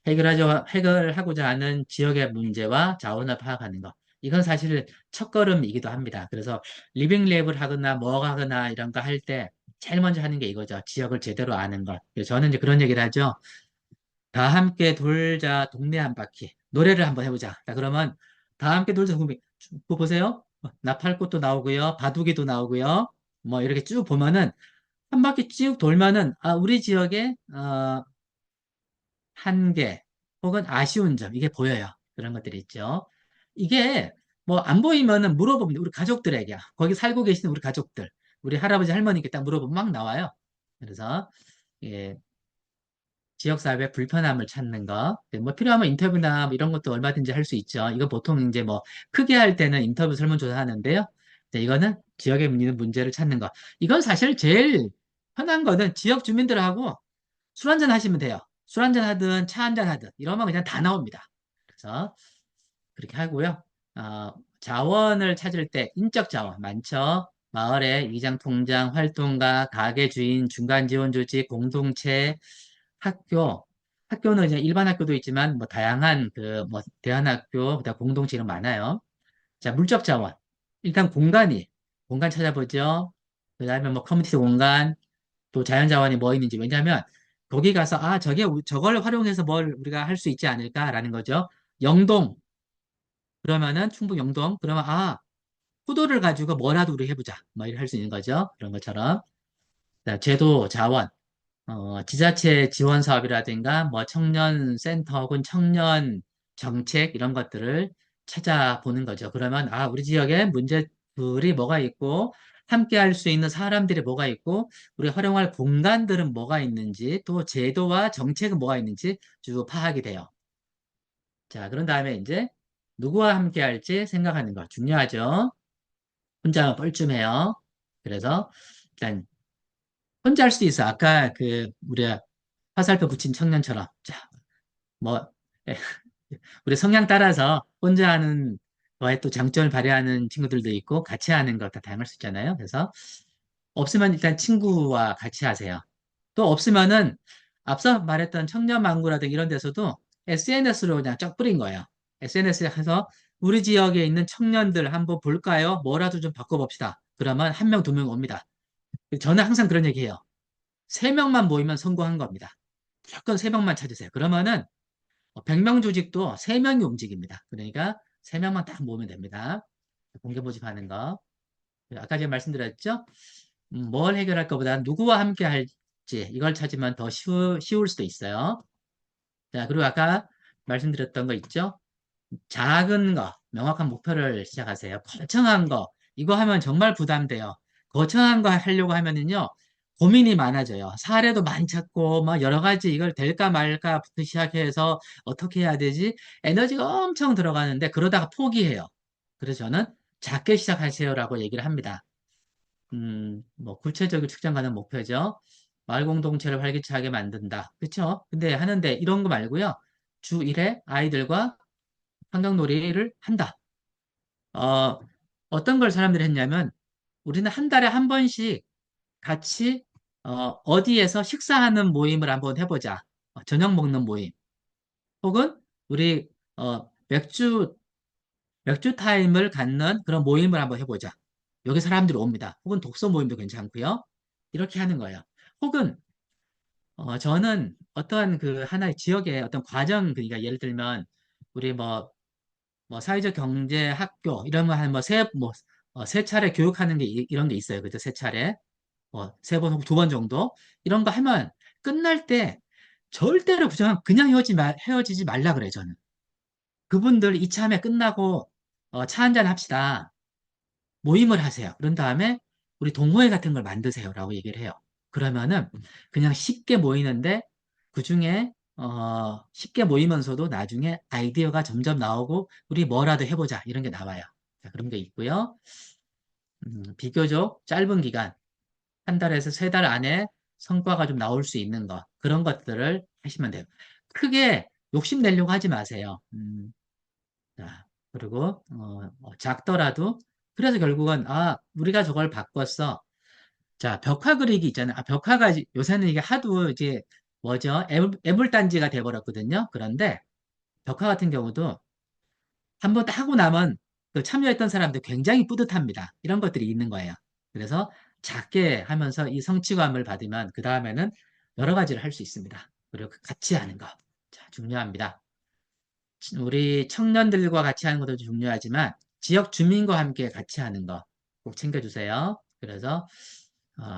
해결하고자 하는 지역의 문제와 자원을 파악하는 거. 이건 사실 첫걸음이기도 합니다. 그래서 리빙 랩을 하거나 뭐 하거나 이런 거 할 때 제일 먼저 하는 게 이거죠. 지역을 제대로 아는 것. 그래서 저는 이제 그런 얘기를 하죠. 다 함께 돌자 동네 한 바퀴. 노래를 한번 해보자. 자, 그러면 다 함께 돌자 동네. 그거 보세요. 나팔꽃도 나오고요. 바둑이도 나오고요. 뭐 이렇게 쭉 보면은 한 바퀴 쭉 돌면은 우리 지역에 한계 혹은 아쉬운 점 이게 보여요. 그런 것들이 있죠. 이게 뭐 안 보이면은 물어보면 우리 가족들에게 거기 살고 계시는 우리 가족들 우리 할아버지 할머니께 딱 물어보면 막 나와요. 그래서 예, 지역사회 불편함을 찾는 거, 뭐 필요하면 인터뷰나 뭐 이런 것도 얼마든지 할 수 있죠. 이거 보통 이제 뭐 크게 할 때는 인터뷰 설문조사 하는데요. 이거는 지역에 있는 문제를 찾는 거. 이건 사실 제일 편한 거는 지역 주민들하고 술 한잔 하시면 돼요. 술 한잔 하든 차 한잔 하든 이러면 그냥 다 나옵니다. 그래서 그렇게 하고요. 자원을 찾을 때 인적 자원 많죠. 마을에 이장 통장, 활동가, 가게 주인, 중간 지원 조직, 공동체, 학교. 학교는 이제 일반 학교도 있지만 뭐 다양한 그 뭐 대안학교, 그다음 공동체 이런 많아요. 자, 물적 자원. 일단 공간 찾아보죠. 그다음에 뭐 커뮤니티 공간, 또 자연 자원이 뭐 있는지. 왜냐하면 거기 가서 저걸 활용해서 뭘 우리가 할 수 있지 않을까라는 거죠. 영동. 그러면은 충북 영동. 그러면 포도를 가지고 뭐라도 우리 해보자. 뭐 이렇게 할 수 있는 거죠. 그런 것처럼. 자, 제도 자원. 지자체 지원 사업이라든가 뭐 청년 센터 혹은 청년 정책 이런 것들을 찾아보는 거죠. 그러면 우리 지역에 문제들이 뭐가 있고 함께 할 수 있는 사람들이 뭐가 있고 우리 활용할 공간들은 뭐가 있는지 또 제도와 정책은 뭐가 있는지 쭉 파악이 돼요. 자, 그런 다음에 이제 누구와 함께 할지 생각하는 거 중요하죠. 혼자 하면 뻘쭘해요. 그래서 일단 혼자 할 수도 있어. 아까 그 우리가 화살표 붙인 청년처럼 자, 뭐 우리 성향 따라서 혼자 하는 거에 또 장점을 발휘하는 친구들도 있고 같이 하는 거 다 다양할 수 있잖아요. 그래서 없으면 일단 친구와 같이 하세요. 또 없으면은 앞서 말했던 청년망구라든가 이런 데서도 SNS로 그냥 쫙 뿌린 거예요. SNS에 해서 우리 지역에 있는 청년들 한번 볼까요? 뭐라도 좀 바꿔봅시다. 그러면 한 명, 두 명 옵니다. 저는 항상 그런 얘기해요. 세 명만 모이면 성공한 겁니다. 무조건 세 명만 찾으세요. 그러면은 100명 조직도 3명이 움직입니다. 그러니까 3명만 딱 모으면 됩니다. 공개 모집하는 거. 아까 제가 말씀드렸죠? 뭘 해결할 것보다 누구와 함께 할지 이걸 찾으면 더 쉬울 수도 있어요. 자, 그리고 아까 말씀드렸던 거 있죠? 작은 거. 명확한 목표를 시작하세요. 거창한 거, 이거 하면 정말 부담돼요. 거창한 거 하려고 하면은요, 고민이 많아져요. 사례도 많이 찾고, 막 여러 가지 이걸 될까 말까부터 시작해서 어떻게 해야 되지? 에너지가 엄청 들어가는데, 그러다가 포기해요. 그래서 저는 작게 시작하세요라고 얘기를 합니다. 뭐, 구체적인 측정 가능 목표죠. 마을 공동체를 활기차게 만든다. 그쵸? 근데 하는데 이런 거 말고요. 주 1회 아이들과 환경놀이를 한다. 어, 어떤 걸 사람들이 했냐면, 우리는 한 달에 한 번씩 같이, 어디에서 식사하는 모임을 한번 해보자. 저녁 먹는 모임. 혹은, 우리, 맥주 타임을 갖는 그런 모임을 한번 해보자. 여기 사람들이 옵니다. 혹은 독서 모임도 괜찮고요. 이렇게 하는 거예요. 혹은, 저는 어떠한 그 하나의 지역의 어떤 과정, 그러니까 예를 들면, 우리 뭐 사회적 경제 학교 이런 거 한 세 차례 교육하는 게 이런 게 있어요. 그죠? 세 차례. 세 번 혹은 두 번 정도. 이런 거 하면 끝날 때 절대로 그냥 헤어지지 말라 그래요, 저는. 그분들 이참에 끝나고 차 한잔 합시다. 모임을 하세요. 그런 다음에 우리 동호회 같은 걸 만드세요라고 얘기를 해요. 그러면은 그냥 쉽게 모이는데 그중에 쉽게 모이면서도 나중에 아이디어가 점점 나오고 우리 뭐라도 해보자 이런 게 나와요. 자, 그런 게 있고요. 비교적 짧은 기간, 한 달에서 세 달 안에 성과가 좀 나올 수 있는 거 그런 것들을 하시면 돼요. 크게 욕심 내려고 하지 마세요. 자, 그리고 작더라도 그래서 결국은 우리가 저걸 바꿨어. 자, 벽화 그리기 있잖아요. 벽화가 요새는 이게 하도 이제 뭐죠? 애물단지가 돼버렸거든요. 그런데 벽화 같은 경우도 한번 하고 나면 그 참여했던 사람들 굉장히 뿌듯합니다. 이런 것들이 있는 거예요. 그래서 작게 하면서 이 성취감을 받으면 그 다음에는 여러 가지를 할 수 있습니다. 그리고 같이 하는 거. 자, 중요합니다. 우리 청년들과 같이 하는 것도 중요하지만 지역 주민과 함께 같이 하는 거 꼭 챙겨주세요. 그래서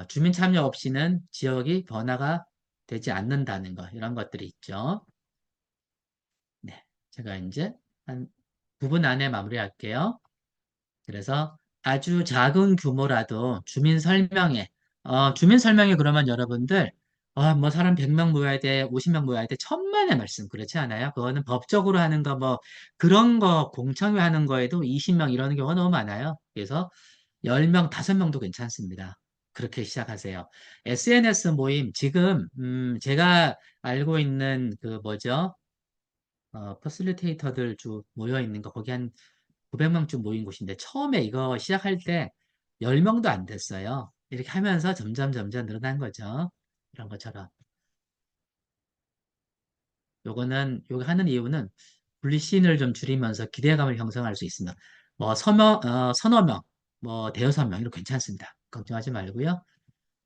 주민 참여 없이는 지역이 변화가 되지 않는다는 거 이런 것들이 있죠. 네, 제가 이제 한 9분 안에 마무리할게요. 그래서 아주 작은 규모라도 주민 설명회 그러면 여러분들, 뭐 사람 100명 모여야 돼, 50명 모여야 돼, 천만의 말씀. 그렇지 않아요? 그거는 법적으로 하는 거, 뭐, 그런 거, 공청회 하는 거에도 20명 이러는 경우가 너무 많아요. 그래서 10명, 5명도 괜찮습니다. 그렇게 시작하세요. SNS 모임, 지금, 제가 알고 있는 그 뭐죠? 퍼실리테이터들 쭉 모여 있는 거, 거기 한 900명쯤 모인 곳인데 처음에 이거 시작할 때 10명도 안 됐어요. 이렇게 하면서 점점 점점 늘어난 거죠. 이런 것처럼. 요거 하는 이유는 불신을 좀 줄이면서 기대감을 형성할 수 있습니다. 뭐 서너 명, 뭐 대여섯 명 이렇게 괜찮습니다. 걱정하지 말고요.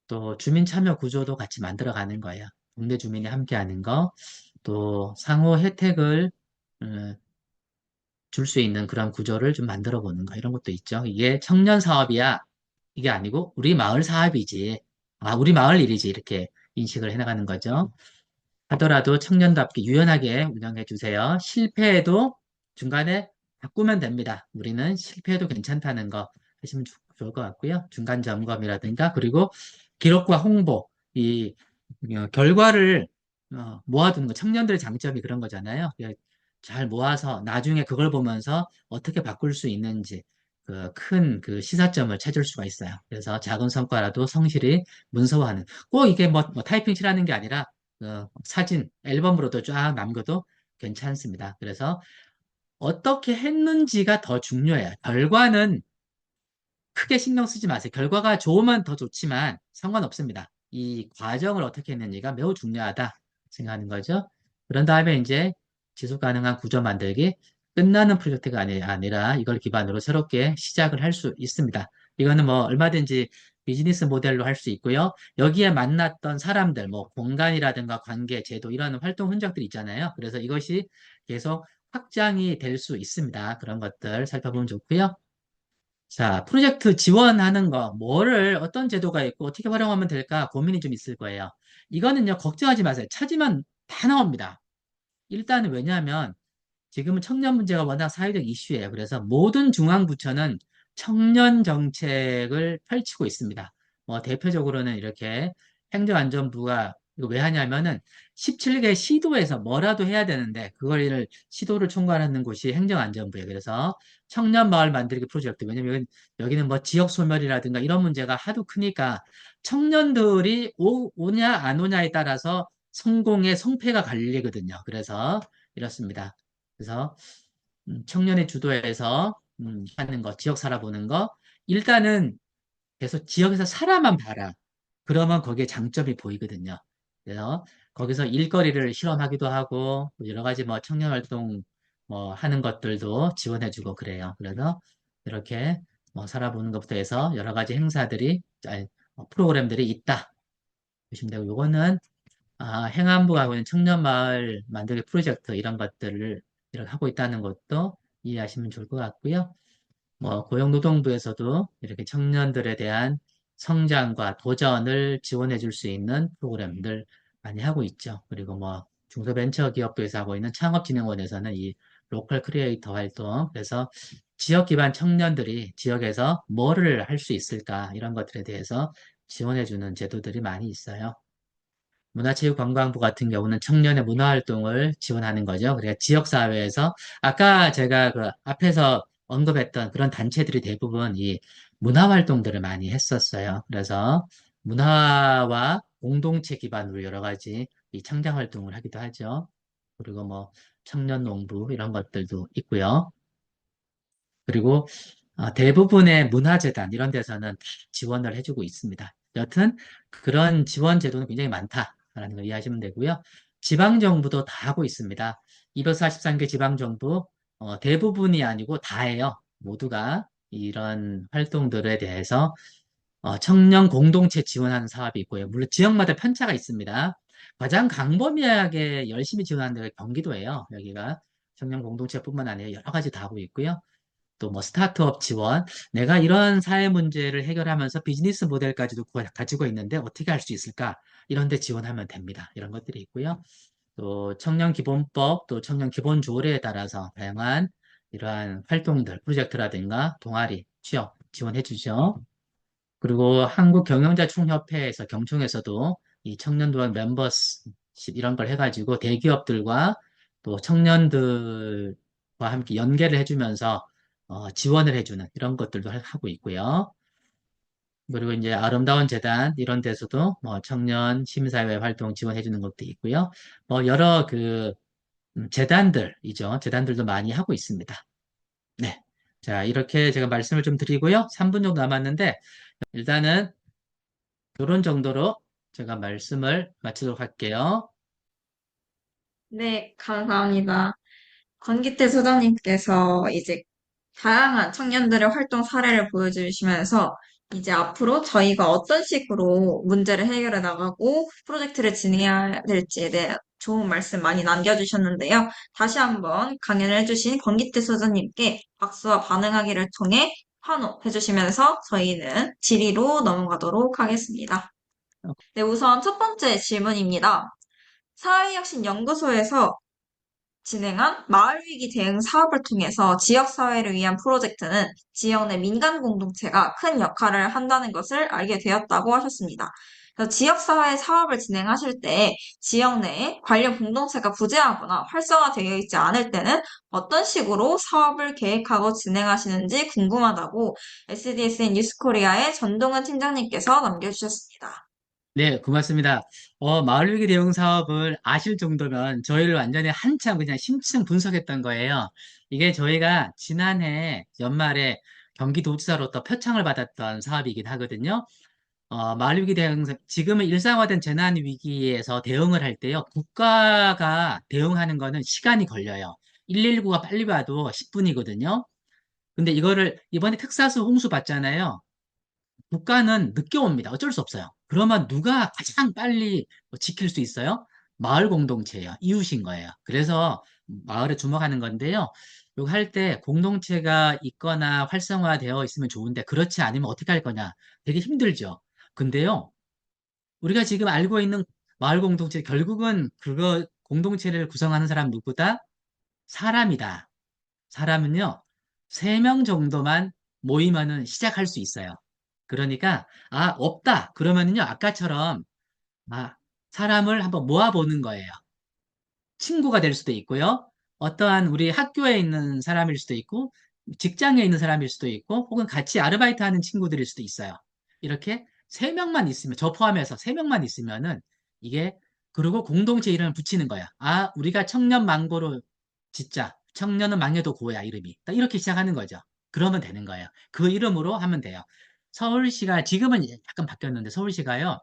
또 주민 참여 구조도 같이 만들어 가는 거예요. 동네 주민이 함께 하는 거, 또 상호 혜택을 음, 줄 수 있는 그런 구조를 좀 만들어 보는 거 이런 것도 있죠. 이게 청년 사업이야. 이게 아니고 우리 마을 사업이지. 우리 마을 일이지. 이렇게 인식을 해나가는 거죠. 하더라도 청년답게 유연하게 운영해 주세요. 실패해도 중간에 바꾸면 됩니다. 우리는 실패해도 괜찮다는 거 하시면 좋을 것 같고요. 중간 점검이라든가 그리고 기록과 홍보 이 결과를 모아두는 거 청년들의 장점이 그런 거잖아요. 잘 모아서 나중에 그걸 보면서 어떻게 바꿀 수 있는지 그 큰 그 시사점을 찾을 수가 있어요. 그래서 작은 성과라도 성실히 문서화하는 꼭 이게 뭐 타이핑칠하는 게 아니라 사진 앨범으로도 쫙 남겨도 괜찮습니다. 그래서 어떻게 했는지가 더 중요해요. 결과는 크게 신경 쓰지 마세요. 결과가 좋으면 더 좋지만 상관없습니다. 이 과정을 어떻게 했는지가 매우 중요하다 생각하는 거죠. 그런 다음에 이제 지속 가능한 구조 만들기 끝나는 프로젝트가 아니라 이걸 기반으로 새롭게 시작을 할 수 있습니다. 이거는 뭐 얼마든지 비즈니스 모델로 할 수 있고요. 여기에 만났던 사람들, 뭐 공간이라든가 관계, 제도 이런 활동 흔적들이 있잖아요. 그래서 이것이 계속 확장이 될 수 있습니다. 그런 것들 살펴보면 좋고요. 자, 프로젝트 지원하는 거, 어떤 제도가 있고 어떻게 활용하면 될까 고민이 좀 있을 거예요. 이거는요, 걱정하지 마세요. 찾으면 다 나옵니다. 일단은 왜냐하면 지금은 청년 문제가 워낙 사회적 이슈예요. 그래서 모든 중앙부처는 청년 정책을 펼치고 있습니다. 대표적으로는 이렇게 행정안전부가 이거 왜 하냐면은 17개 시도에서 뭐라도 해야 되는데 그걸 시도를 총괄하는 곳이 행정안전부예요. 그래서 청년 마을 만들기 프로젝트. 왜냐면 여기는 뭐 지역 소멸이라든가 이런 문제가 하도 크니까 청년들이 오냐 안 오냐에 따라서 성공의 성패가 갈리거든요. 그래서 이렇습니다. 그래서 청년의 주도에서 하는 거, 지역 살아보는 거. 일단은 계속 지역에서 살아만 봐라. 그러면 거기에 장점이 보이거든요. 그래서 거기서 일거리를 실험하기도 하고 여러 가지 뭐 청년 활동 뭐 하는 것들도 지원해주고 그래요. 그래서 이렇게 뭐 살아보는 것부터 해서 여러 가지 행사들이 프로그램들이 있다. 보시면 되고 요거는 행안부가 하고 있는 청년마을 만들기 프로젝트 이런 것들을 이렇게 하고 있다는 것도 이해하시면 좋을 것 같고요. 뭐 고용노동부에서도 이렇게 청년들에 대한 성장과 도전을 지원해 줄 수 있는 프로그램들 많이 하고 있죠. 그리고 뭐 중소벤처기업부에서 하고 있는 창업진흥원에서는 이 로컬 크리에이터 활동, 그래서 지역 기반 청년들이 지역에서 뭐를 할 수 있을까 이런 것들에 대해서 지원해 주는 제도들이 많이 있어요. 문화체육관광부 같은 경우는 청년의 문화활동을 지원하는 거죠. 그러니까 지역사회에서 아까 제가 그 앞에서 언급했던 그런 단체들이 대부분 이 문화활동들을 많이 했었어요. 그래서 문화와 공동체 기반으로 여러 가지 이 창작활동을 하기도 하죠. 그리고 뭐 청년농부 이런 것들도 있고요. 그리고 대부분의 문화재단 이런 데서는 다 지원을 해주고 있습니다. 여튼 그런 지원 제도는 굉장히 많다라는 걸 이해하시면 되고요. 지방정부도 다 하고 있습니다. 243개 지방정부 대부분이 아니고 다예요. 모두가 이런 활동들에 대해서 청년 공동체 지원하는 사업이 있고요. 물론 지역마다 편차가 있습니다. 가장 광범위하게 열심히 지원하는 데가 경기도예요. 여기가 청년 공동체뿐만 아니라 여러 가지 다 하고 있고요. 또 뭐 스타트업 지원, 내가 이런 사회 문제를 해결하면서 비즈니스 모델까지도 가지고 있는데 어떻게 할 수 있을까? 이런 데 지원하면 됩니다. 이런 것들이 있고요. 또 청년 기본법, 또 청년 기본 조례에 따라서 다양한 이러한 활동들, 프로젝트라든가 동아리, 취업 지원해 주죠. 그리고 한국경영자총협회에서 경총에서도 이 청년도안 멤버십 이런 걸 해가지고 대기업들과 또 청년들과 함께 연계를 해주면서 지원을 해주는 이런 것들도 하고 있고요. 그리고 이제 아름다운 재단 이런 데서도 뭐 청년 시민사회 활동 지원해주는 것도 있고요. 뭐 여러 그 재단들이죠. 재단들도 많이 하고 있습니다. 네. 자, 이렇게 제가 말씀을 좀 드리고요. 3분 정도 남았는데 일단은 이런 정도로 제가 말씀을 마치도록 할게요.
네, 감사합니다. 권기태 소장님께서 이제 다양한 청년들의 활동 사례를 보여주시면서 이제 앞으로 저희가 어떤 식으로 문제를 해결해 나가고 프로젝트를 진행해야 될지에 대해 좋은 말씀 많이 남겨주셨는데요. 다시 한번 강연을 해주신 권기태 소장님께 박수와 반응하기를 통해 환호해주시면서 저희는 질의로 넘어가도록 하겠습니다. 네, 우선 첫 번째 질문입니다. 사회혁신연구소에서 진행한 마을위기 대응 사업을 통해서 지역사회를 위한 프로젝트는 지역 내 민간 공동체가 큰 역할을 한다는 것을 알게 되었다고 하셨습니다. 그래서 지역사회 사업을 진행하실 때 지역 내에 관련 공동체가 부재하거나 활성화되어 있지 않을 때는 어떤 식으로 사업을 계획하고 진행하시는지 궁금하다고 SDSN 뉴스코리아의 전동은 팀장님께서 남겨주셨습니다.
네, 고맙습니다. 마을위기 대응 사업을 아실 정도면 저희를 완전히 한참 그냥 심층 분석했던 거예요. 이게 저희가 지난해 연말에 경기도지사로부터 표창을 받았던 사업이긴 하거든요. 마을위기 대응, 지금은 일상화된 재난위기에서 대응을 할 때요, 국가가 대응하는 거는 시간이 걸려요. 119가 빨리 와도 10분이거든요. 근데 이거를 이번에 텍사스 홍수 봤잖아요. 국가는 늦게 옵니다. 어쩔 수 없어요. 그러면 누가 가장 빨리 지킬 수 있어요? 마을 공동체예요. 이웃인 거예요. 그래서 마을에 주목하는 건데요. 이거 할 때 공동체가 있거나 활성화되어 있으면 좋은데 그렇지 않으면 어떻게 할 거냐? 되게 힘들죠. 근데요. 우리가 지금 알고 있는 마을 공동체 결국은 그거 공동체를 구성하는 사람 누구다? 사람이다. 사람은요, 3명 정도만 모이면은 시작할 수 있어요. 그러니까, 없다. 그러면은요, 아까처럼, 아, 사람을 한번 모아보는 거예요. 친구가 될 수도 있고요. 어떠한 우리 학교에 있는 사람일 수도 있고, 직장에 있는 사람일 수도 있고, 혹은 같이 아르바이트 하는 친구들일 수도 있어요. 이렇게 3명만 있으면, 저 포함해서 3명만 있으면은 이게, 그리고 공동체 이름을 붙이는 거야. 우리가 청년 망고로 짓자. 청년은 망해도 고야, 이름이. 딱 이렇게 시작하는 거죠. 그러면 되는 거예요. 그 이름으로 하면 돼요. 서울시가, 지금은 이제 약간 바뀌었는데, 서울시가요,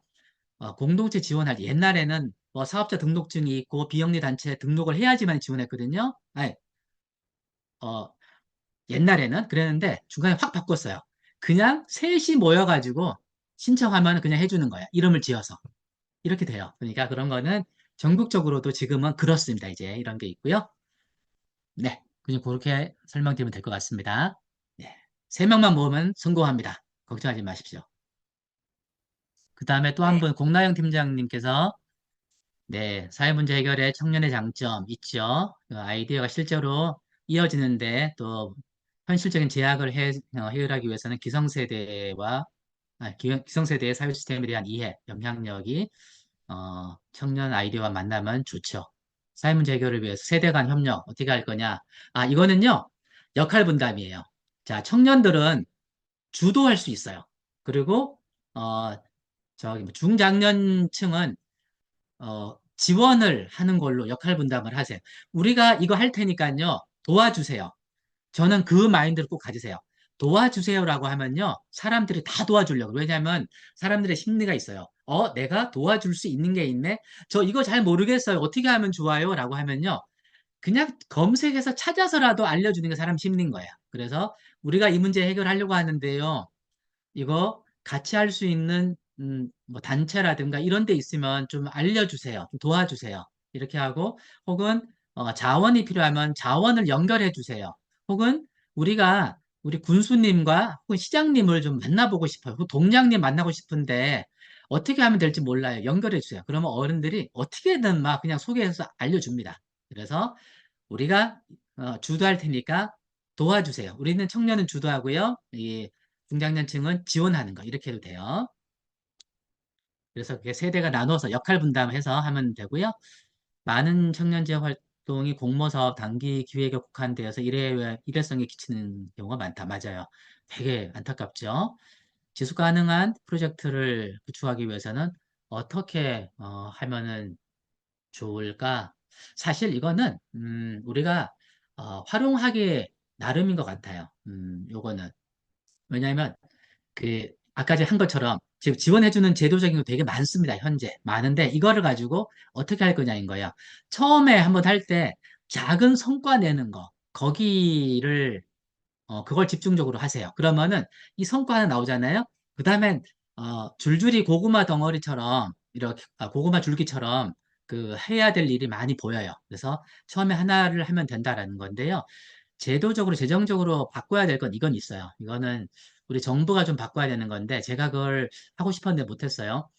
공동체 지원할 때 옛날에는 뭐 사업자 등록증이 있고 비영리 단체 등록을 해야지만 지원했거든요. 아니, 어, 옛날에는 그랬는데 중간에 확 바꿨어요. 그냥 셋이 모여가지고 신청하면 그냥 해주는 거야. 이름을 지어서. 이렇게 돼요. 그러니까 그런 거는 전국적으로도 지금은 그렇습니다. 이제 이런 게 있고요. 네. 그냥 그렇게 설명드리면 될 것 같습니다. 네. 3명만 모으면 성공합니다. 걱정하지 마십시오. 그 다음에 또 한
네.
분, 공나영 팀장님께서 네, 사회 문제 해결에 청년의 장점 있죠. 그 아이디어가 실제로 이어지는데 또 현실적인 제약을 해결하기 위해서는 기성세대의 사회 시스템에 대한 이해, 영향력이 청년 아이디어와 만나면 좋죠. 사회 문제 해결을 위해서 세대 간 협력 어떻게 할 거냐? 이거는요, 역할 분담이에요. 자, 청년들은 주도할 수 있어요. 그리고 어, 저기 뭐 중장년층은 지원을 하는 걸로 역할 분담을 하세요. 우리가 이거 할 테니까요, 도와주세요. 저는 그 마인드를 꼭 가지세요. 도와주세요라고 하면요, 사람들이 다 도와주려고. 왜냐하면 사람들의 심리가 있어요. 내가 도와줄 수 있는 게 있네? 저 이거 잘 모르겠어요. 어떻게 하면 좋아요? 라고 하면요, 그냥 검색해서 찾아서라도 알려주는 게 사람 심리인 거예요. 그래서 우리가 이 문제 해결하려고 하는데요, 이거 같이 할 수 있는 뭐 단체라든가 이런 데 있으면 좀 알려주세요. 좀 도와주세요. 이렇게 하고 혹은 자원이 필요하면 자원을 연결해 주세요. 혹은 우리 군수님과 혹은 시장님을 좀 만나보고 싶어요. 혹은 동장님 만나고 싶은데 어떻게 하면 될지 몰라요. 연결해 주세요. 그러면 어른들이 어떻게든 막 그냥 소개해서 알려줍니다. 그래서 우리가 주도할 테니까 도와주세요. 우리는 청년은 주도하고요. 이 중장년층은 지원하는 거 이렇게 해도 돼요. 그래서 그게 세대가 나눠서 역할 분담해서 하면 되고요. 많은 청년 지역 활동이 공모 사업 단기 기획에 국한되어서 일회성에 끼치는 경우가 많다. 맞아요. 되게 안타깝죠. 지속 가능한 프로젝트를 구축하기 위해서는 어떻게 하면은 좋을까? 사실 이거는 우리가 활용하기 나름인 것 같아요. 요거는 왜냐하면 아까 한 것처럼 지금 지원해주는 제도적인 거 되게 많습니다. 현재 많은데 이거를 가지고 어떻게 할 거냐인 거예요. 처음에 한번 할 때 작은 성과 내는 거 거기를 그걸 집중적으로 하세요. 그러면은 이 성과 하나 나오잖아요. 그 다음엔 줄줄이 고구마 덩어리처럼 이렇게 고구마 줄기처럼 그 해야 될 일이 많이 보여요. 그래서 처음에 하나를 하면 된다라는 건데요. 제도적으로 재정적으로 바꿔야 될 건 이건 있어요. 이거는 우리 정부가 좀 바꿔야 되는 건데 제가 그걸 하고 싶었는데 못했어요.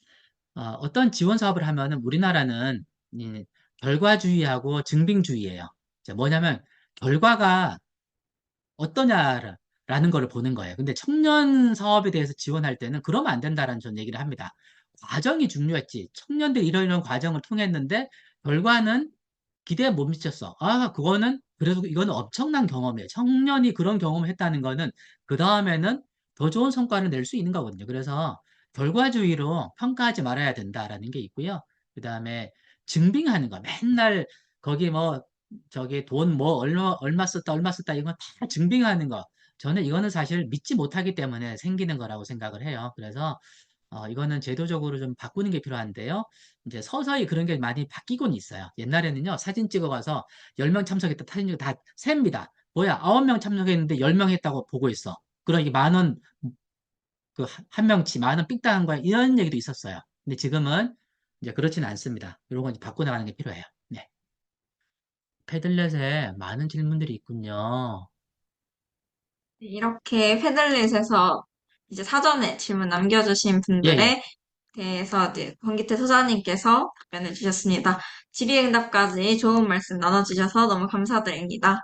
어떤 지원 사업을 하면은 우리나라는 이 결과주의하고 증빙주의예요. 자, 뭐냐면 결과가 어떠냐라는 거를 보는 거예요. 근데 청년 사업에 대해서 지원할 때는 그러면 안 된다라는 전 얘기를 합니다. 과정이 중요했지. 청년들이 이런 과정을 통했는데 결과는 기대에 못 미쳤어. 그거는 그래도 이거는 엄청난 경험이에요. 청년이 그런 경험을 했다는 거는 그 다음에는 더 좋은 성과를 낼 수 있는 거거든요. 그래서 결과주의로 평가하지 말아야 된다라는 게 있고요. 그 다음에 증빙하는 거. 맨날 거기 뭐 저기 돈 뭐 얼마 썼다 이거 다 증빙하는 거. 저는 이거는 사실 믿지 못하기 때문에 생기는 거라고 생각을 해요. 그래서 이거는 제도적으로 좀 바꾸는 게 필요한데요. 이제 서서히 그런 게 많이 바뀌곤 있어요. 옛날에는요, 사진 찍어가서 10명 참석했다, 사진 찍어 다 셉니다. 뭐야, 9명 참석했는데 10명 했다고 보고 있어. 그럼 이게 만 원, 한 명치 만 원 삑당한 거야. 이런 얘기도 있었어요. 근데 지금은 이제 그렇지는 않습니다. 이런 건 이제 바꿔나가는 게 필요해요. 네. 패들렛에 많은 질문들이 있군요.
이렇게 패들릿에서 이제 사전에 질문 남겨주신
예, 예.
분들의 대해서 이제 권기태 소장님께서 답변해 주셨습니다. 질의응답까지 좋은 말씀 나눠주셔서 너무 감사드립니다.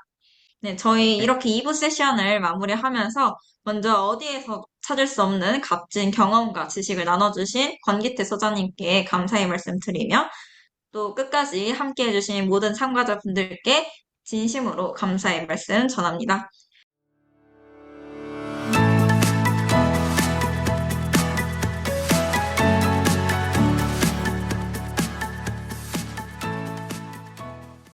네, 저희
네.
이렇게 2부 세션을 마무리하면서 먼저 어디에서 찾을 수 없는 값진 경험과 지식을 나눠주신 권기태 소장님께 감사의 말씀 드리며 또 끝까지 함께 해주신 모든 참가자분들께 진심으로 감사의 말씀 전합니다.